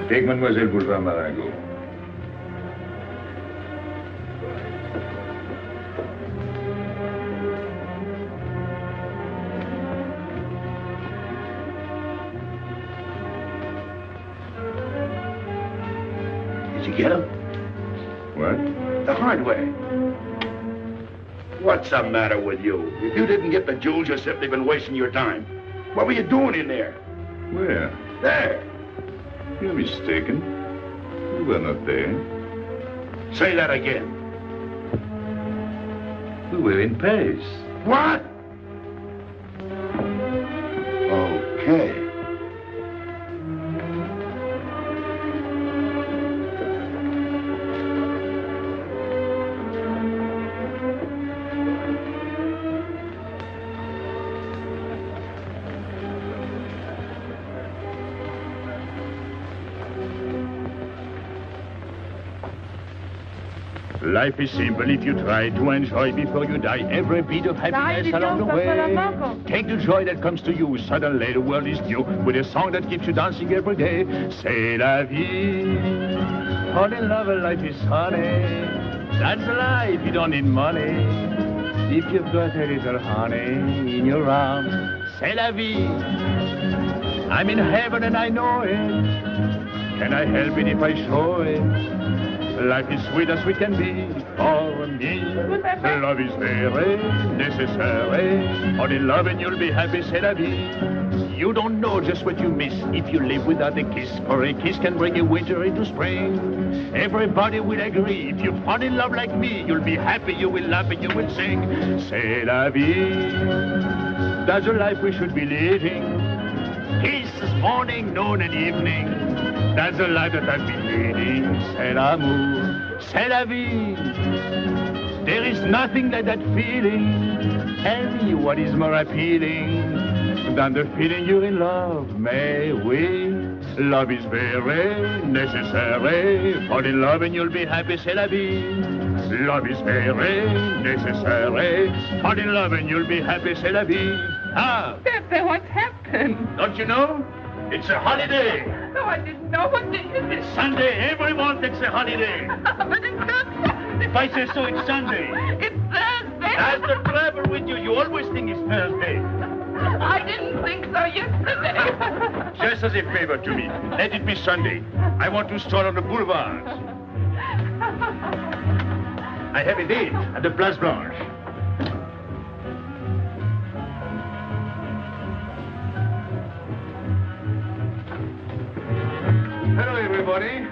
Take Mademoiselle Boulevard Marengo. Did you get him? What? The hardware. What's the matter with you? If you didn't get the jewels, you've simply been wasting your time. What were you doing in there? Where? There. You're mistaken. You were not there. Say that again. We were in Paris. What? Okay. Life is simple if you try to enjoy before you die every bit of happiness along the way. Take the joy that comes to you. Suddenly the world is new with a song that keeps you dancing every day. C'est la vie. Fall in love, life is honey. That's life, you don't need money. If you've got a little honey in your arms, c'est la vie. I'm in heaven and I know it. Can I help it if I show it? Life is sweet as sweet can be for me. Love is very necessary. Fall in love and you'll be happy, c'est la vie. You don't know just what you miss if you live without a kiss. For a kiss can bring a winter into spring. Everybody will agree. If you fall in love like me, you'll be happy, you will laugh and you will sing. C'est la vie. That's the life we should be living. Kisses morning, noon and evening. That's the life that I've been leading. C'est l'amour, c'est la vie. There is nothing like that feeling. Tell me what is more appealing than the feeling you're in love, may we? Love is very necessary. Fall in love and you'll be happy, c'est la vie. Love is very necessary. Fall in love and you'll be happy, c'est la vie. Ah! Pepe, what's happened? Don't you know? It's a holiday. No, I didn't know. What day is it? Sunday. Everyone takes a holiday. But it's not Sunday. If I say so, it's Sunday. It's Thursday. That's the trouble with you. You always think it's Thursday. I didn't think so yesterday. Just as a favor to me, let it be Sunday. I want to stroll on the boulevards. I have a date at the Place Blanche. Hello, everybody.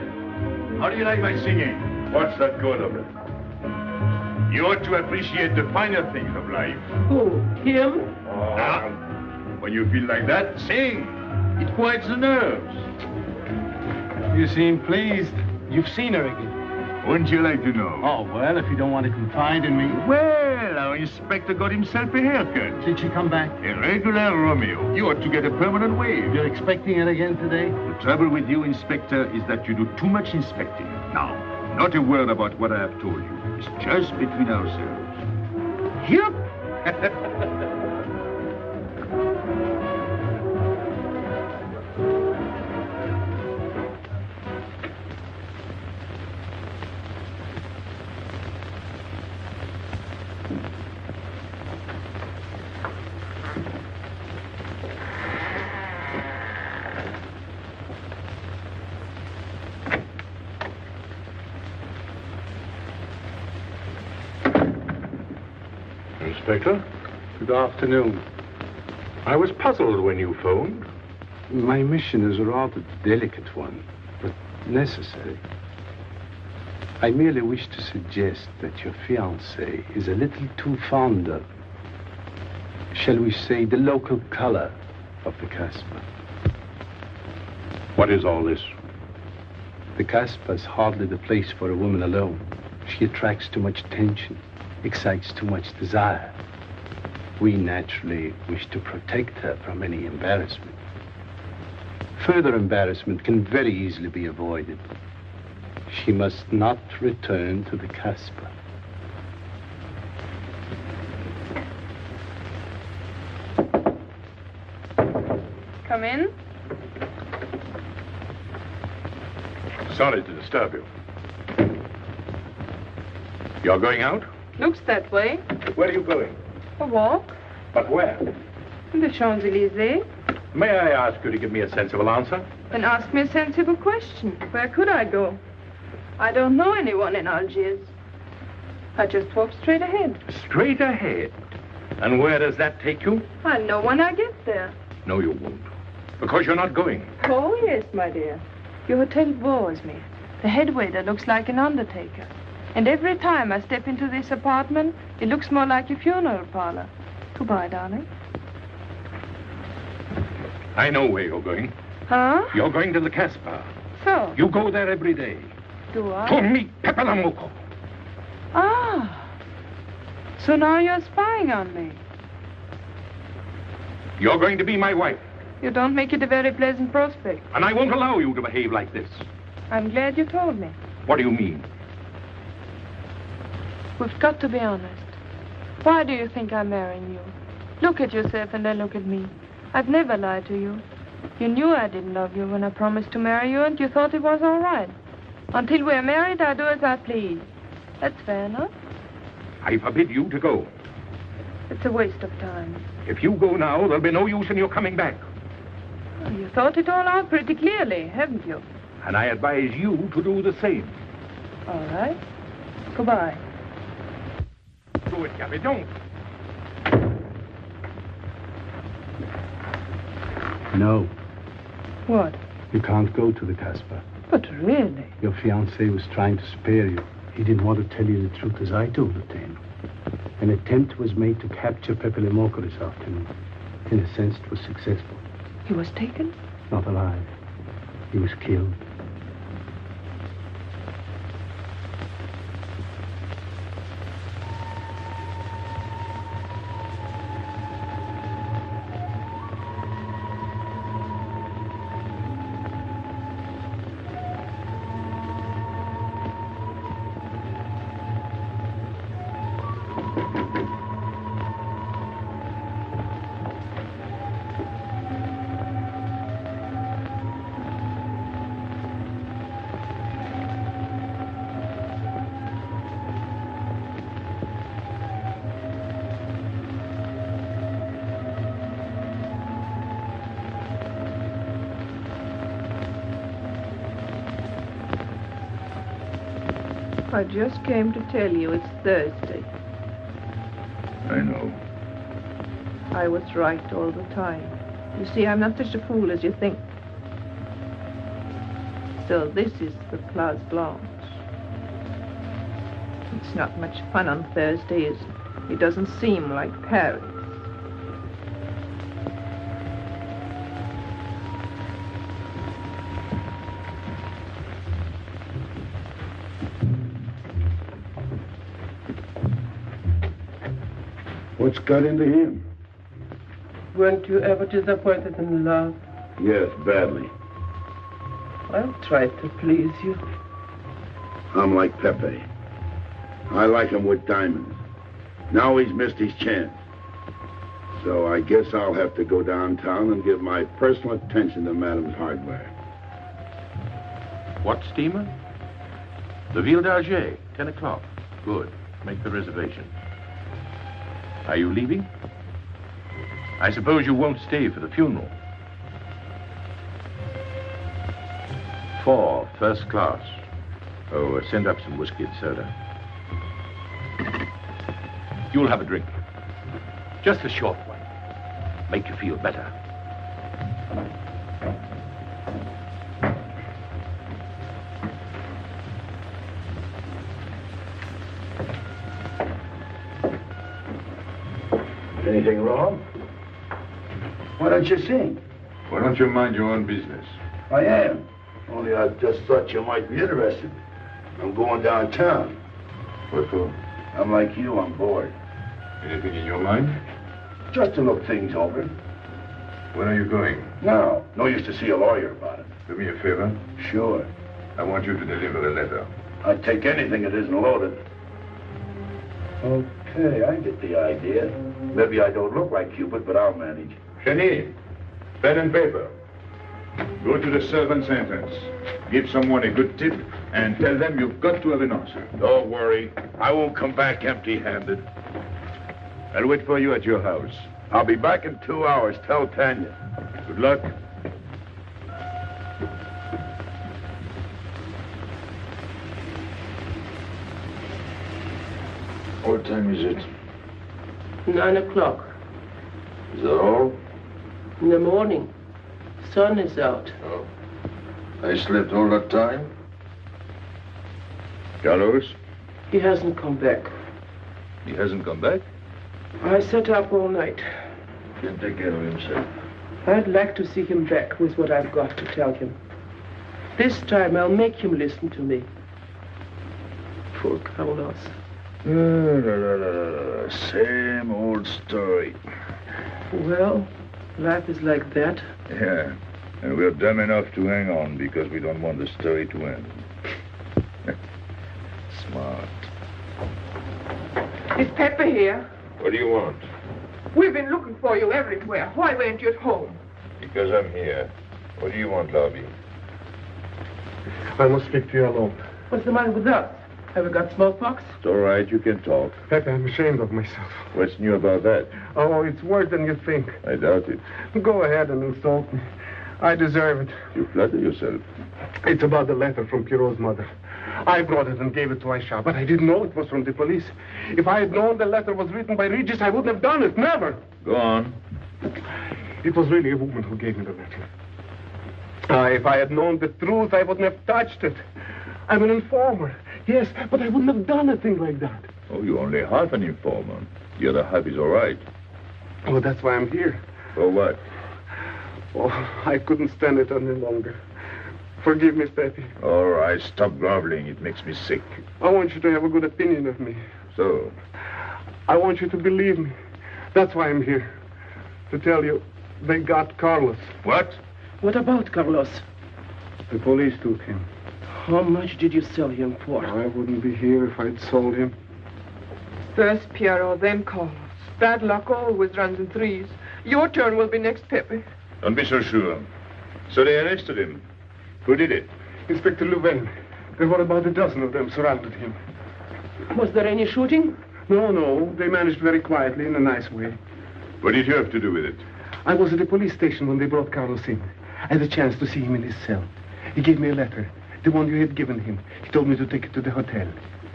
How do you like my singing? What's that good of it? You ought to appreciate the finer things of life. Who? Him? Now, when you feel like that, sing. It quiets the nerves. You seem pleased. You've seen her again. Wouldn't you like to know? Oh, well, if you don't want to confide in me. Well, our inspector got himself a haircut. Did she come back? A regular Romeo. You ought to get a permanent wave. You're expecting it again today? The trouble with you, Inspector, is that you do too much inspecting. Now, not a word about what I have told you. It's just between ourselves. Yep. Inspector, good afternoon. I was puzzled when you phoned. My mission is a rather delicate one, but necessary. I merely wish to suggest that your fiancé is a little too fond of, shall we say, the local color of the Casbah. What is all this? The Casbah is hardly the place for a woman alone. She attracts too much attention, excites too much desire. We naturally wish to protect her from any embarrassment. Further embarrassment can very easily be avoided. She must not return to the Casbah. Come in. Sorry to disturb you. You're going out? Looks that way. Where are you going? A walk. But where? The Champs-Élysées. May I ask you to give me a sensible answer? Then ask me a sensible question. Where could I go? I don't know anyone in Algiers. I just walk straight ahead. Straight ahead? And where does that take you? I'll know when I get there. No, you won't. Because you're not going. Oh, yes, my dear. Your hotel bores me. The head waiter looks like an undertaker. And every time I step into this apartment, it looks more like a funeral parlor. Goodbye, darling. I know where you're going. Huh? You're going to the Casbah. So? You go there every day. Do I? To meet Pepé Le Moko. Ah. So now you're spying on me. You're going to be my wife. You don't make it a very pleasant prospect. And I won't allow you to behave like this. I'm glad you told me. What do you mean? We've got to be honest. Why do you think I'm marrying you? Look at yourself and then look at me. I've never lied to you. You knew I didn't love you when I promised to marry you, and you thought it was all right. Until we're married, I do as I please. That's fair enough. I forbid you to go. It's a waste of time. If you go now, there'll be no use in your coming back. Well, you thought it all out pretty clearly, haven't you? And I advise you to do the same. All right. Goodbye. Do it, Gabby, don't. No. What? You can't go to the Casbah. But really? Your fiancé was trying to spare you. He didn't want to tell you the truth as I told it to him. An attempt was made to capture Pepe Le Moko this afternoon. In a sense, it was successful. He was taken? Not alive. He was killed. I just came to tell you it's Thursday. I know. I was right all the time. You see, I'm not such a fool as you think. So this is the Place Blanche. It's not much fun on Thursday, is it? It doesn't seem like Paris. What's got into him? Weren't you ever disappointed in love? Yes, badly. I'll try to please you. I'm like Pepe. I like him with diamonds. Now he's missed his chance. So I guess I'll have to go downtown and give my personal attention to Madame's hardware. What steamer? The Ville d'Alger, 10 o'clock. Good. Make the reservation. Are you leaving? I suppose you won't stay for the funeral. 4, first class. Oh, send up some whiskey and soda. You'll have a drink. Just a short one. Make you feel better. Anything wrong? Why don't you sing? Why don't you mind your own business? I am. Only I just thought you might be interested. I'm going downtown. What for? I'm like you, I'm bored. Anything in your mind? Just to look things over. When are you going? No. No use to see a lawyer about it. Do me a favor. Sure. I want you to deliver a letter. I'd take anything that isn't loaded. Okay, I get the idea. Maybe I don't look like Cupid, but I'll manage. Hedy, pen and paper. Go to the servants' entrance. Give someone a good tip and tell them you've got to have an answer. Don't worry. I won't come back empty-handed. I'll wait for you at your house. I'll be back in 2 hours. Tell Tanya. Good luck. What time is it? 9 o'clock. Is that all? In the morning. Sun is out. Oh. I slept all that time? Carlos? He hasn't come back. He hasn't come back? I sat up all night. Can take care of himself. I'd like to see him back with what I've got to tell him. This time I'll make him listen to me. Poor Carlos. Same old story. Well, life is like that. Yeah, and we're dumb enough to hang on because we don't want the story to end. Smart. Is Pepper here? What do you want? We've been looking for you everywhere. Why weren't you at home? Because I'm here. What do you want, Lobby? I must speak to you alone. What's the matter with us? Have we got smallpox? It's all right, you can talk. Pepe, I'm ashamed of myself. What's new about that? Oh, it's worse than you think. I doubt it. Go ahead and insult me. I deserve it. You flatter yourself. It's about the letter from Pierrot's mother. I brought it and gave it to Aisha, but I didn't know it was from the police. If I had known the letter was written by Regis, I wouldn't have done it. Never. Go on. It was really a woman who gave me the letter. If I had known the truth, I wouldn't have touched it. I'm an informer. Yes, but I wouldn't have done a thing like that. Oh, you're only half an informer. The other half is all right. Oh, that's why I'm here. For what? Oh, I couldn't stand it any longer. Forgive me, Pepe. All right, stop groveling. It makes me sick. I want you to have a good opinion of me. So? I want you to believe me. That's why I'm here. To tell you, they got Carlos. What? What about Carlos? The police took him. How much did you sell him for? I wouldn't be here if I'd sold him. First Pierrot, then Carlos. Bad luck always runs in threes. Your turn will be next, Pepe. Don't be so sure. So they arrested him. Who did it? Inspector Louvain. There were about a dozen of them surrounded him. Was there any shooting? No. They managed very quietly in a nice way. What did you have to do with it? I was at the police station when they brought Carlos in. I had a chance to see him in his cell. He gave me a letter. The one you had given him. He told me to take it to the hotel.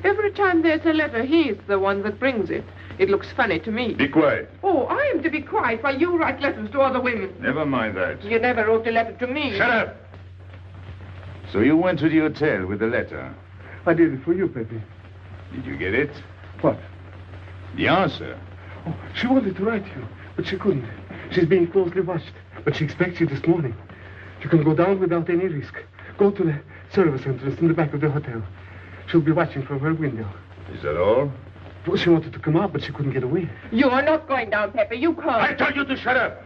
Every time there's a letter, he's the one that brings it. It looks funny to me. Be quiet. Oh, I am to be quiet while you write letters to other women. Never mind that. You never wrote a letter to me. Shut up! So you went to the hotel with the letter? I did it for you, Pepe. Did you get it? What? The answer. Oh, she wanted to write you, but she couldn't. She's being closely watched, but she expects you this morning. You can go down without any risk. Go to the service entrance in the back of the hotel. She'll be watching from her window. Is that all? Well, she wanted to come out, but she couldn't get away. You are not going down, Pepe. You can't. I told you to shut up.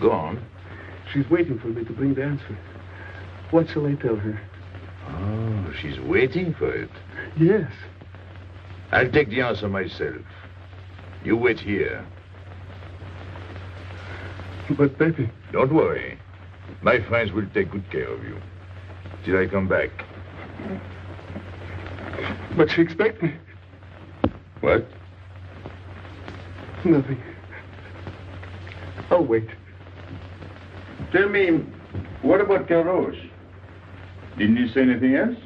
Go on. She's waiting for me to bring the answer. What shall I tell her? Oh, she's waiting for it. Yes. I'll take the answer myself. You wait here. But, Pepe... Don't worry. My friends will take good care of you. Till I come back. But she expects me. What? Nothing. I'll wait. Tell me, what about Carlos? Didn't he say anything else?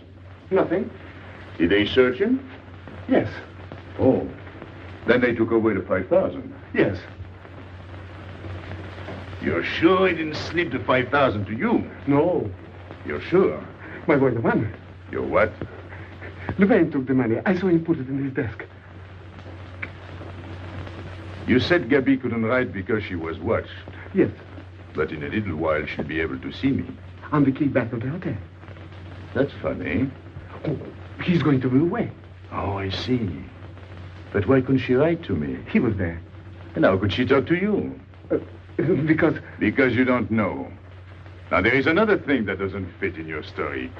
Nothing. Did they search him? Yes. Oh. Then they took away the 5,000. Yes. You're sure he didn't slip the 5,000 to you? No. You're sure? My boy, the one. You're what? Louvain took the money. I saw him put it in his desk. You said Gabby couldn't write because she was watched. Yes. But in a little while, she'll be able to see me. On the key back of the hotel. That's funny. Oh, he's going to be away. Oh, I see. But why couldn't she write to me? He was there. And how could she talk to you? Because... Because you don't know. Now, there is another thing that doesn't fit in your story.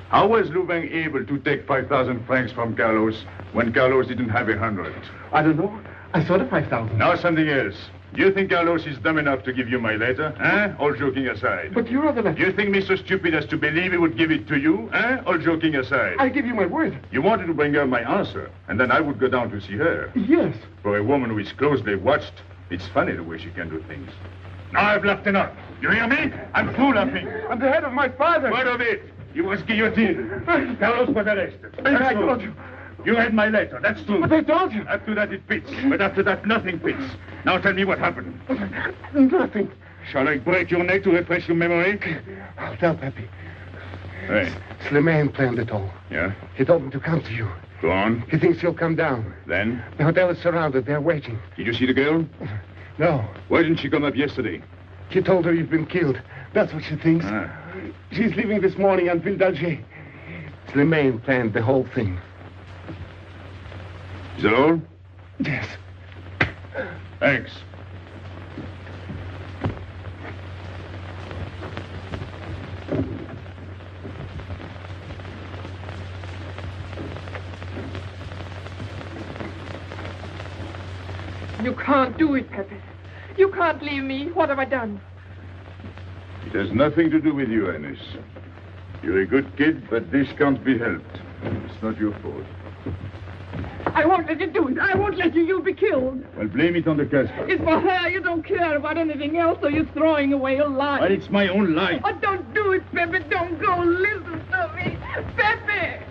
How was Louvain able to take 5,000 francs from Carlos when Carlos didn't have 100? I don't know. I saw the 5,000. Now something else. Do you think Carlos is dumb enough to give you my letter? All joking aside. But you are the letter. You think me so stupid as to believe he would give it to you? All joking aside. I give you my word. You wanted to bring her my answer, and then I would go down to see her. Yes. For a woman who is closely watched, it's funny the way she can do things. Now I've laughed enough. You hear me? I'm through laughing. I'm the head of my father. What of it? He was guillotined. Carlos was arrested. I told you. You read my letter, that's true. But I told you. After that it fits, but after that nothing fits. Now tell me what happened. Nothing. Shall I break your neck to refresh your memory? I'll tell Pepe. Hey. Slimane planned it all. Yeah? He told me to come to you. Go on. He thinks you'll come down. Then? The hotel is surrounded. They're waiting. Did you see the girl? No. Why didn't she come up yesterday? She told her you've been killed. That's what she thinks. She's leaving this morning on Ville d'Alger. Slimane planned the whole thing. Is that all? Yes. Thanks. You can't do it, Pepe. You can't leave me. What have I done? It has nothing to do with you, Ines. You're a good kid, but this can't be helped. It's not your fault. I won't let you do it. I won't let you. You'll be killed. Well, blame it on the Casbah. It's for her. You don't care about anything else, so you're throwing away your life. Well, it's my own life. Oh, don't do it, Pepe. Don't go. Listen to me. Pepe!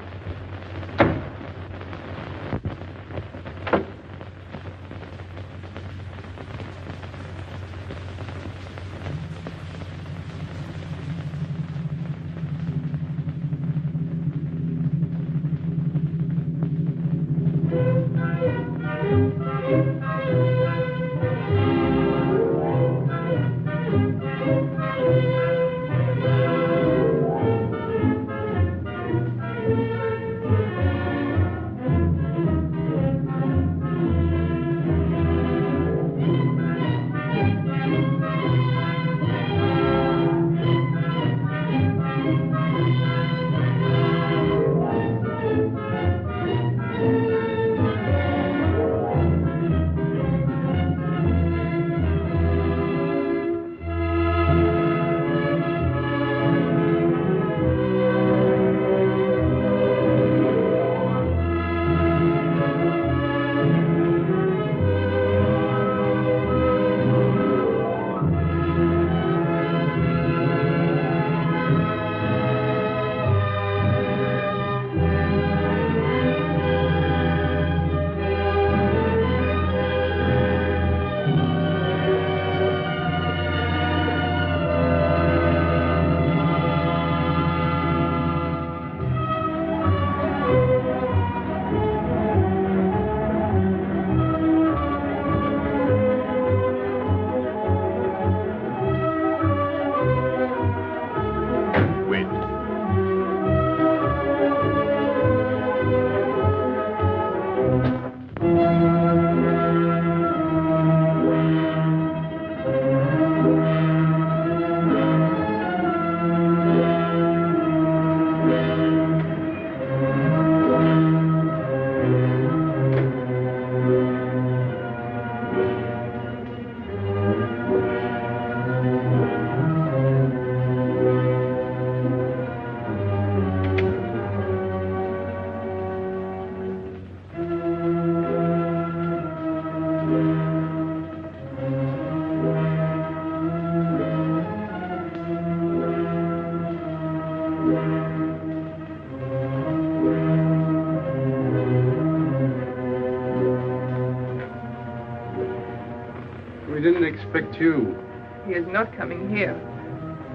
We didn't expect you. He is not coming here.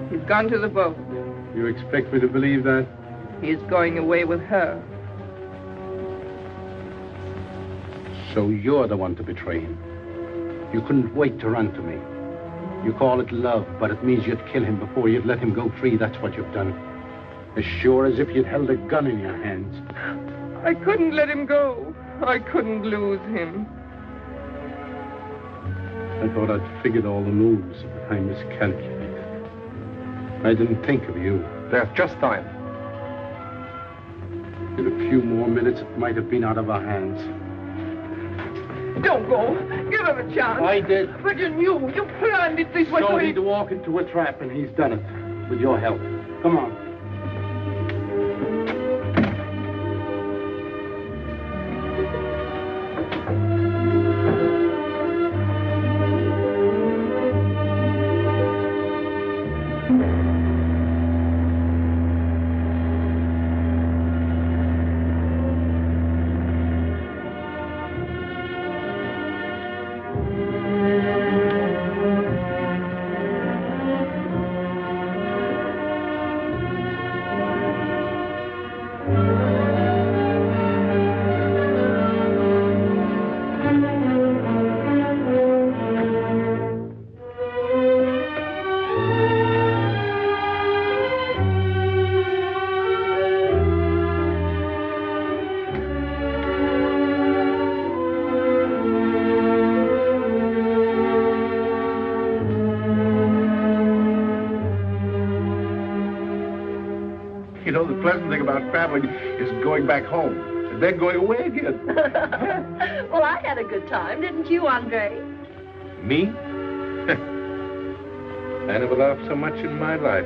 He's gone to the boat. You expect me to believe that? He is going away with her. So you're the one to betray him. You couldn't wait to run to me. You call it love, but it means you'd kill him before you'd let him go free. That's what you've done. As sure as if you'd held a gun in your hands. I couldn't let him go. I couldn't lose him. I thought I'd figured all the moves, but I miscalculated. I didn't think of you. There's just time. In a few more minutes, it might have been out of our hands. Don't go. Give him a chance. I did. But you knew. You planned it this way. So he'd walk into a trap, and he's done it. With your help. Come on. You know, the pleasant thing about traveling is going back home and then going away again. Well, I had a good time, didn't you, Andre? Me? I never laughed so much in my life.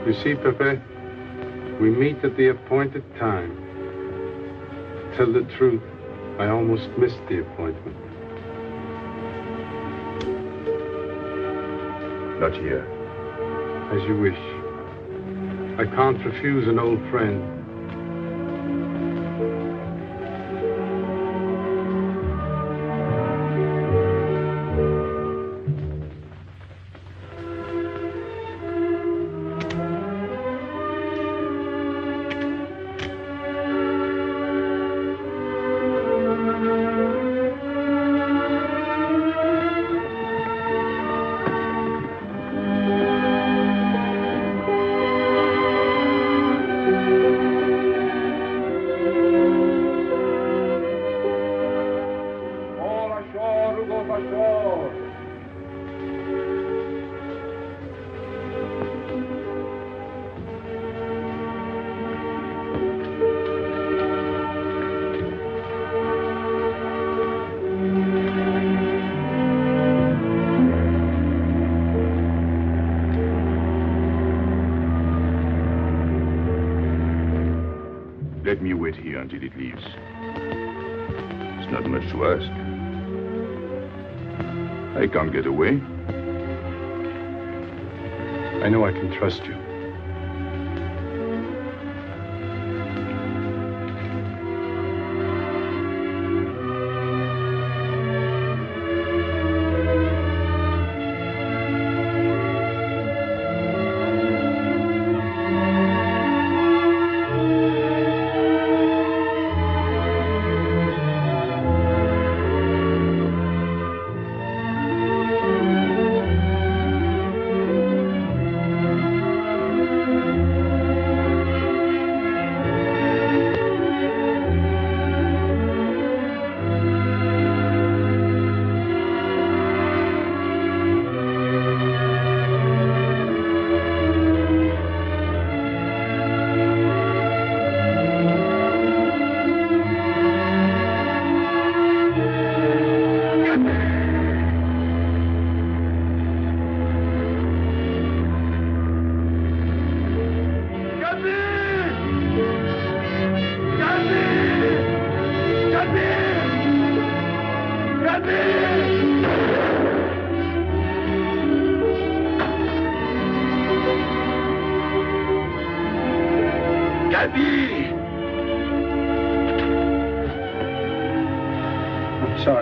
You see, Pepe, we meet at the appointed time. To tell the truth, I almost missed the appointment. Not here. As you wish. I can't refuse an old friend. Let me wait here until it leaves. It's not much to ask. I can't get away. I know I can trust you.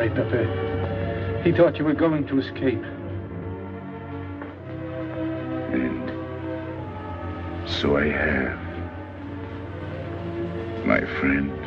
lie, Pepe. He thought you were going to escape. And so I have, my friend.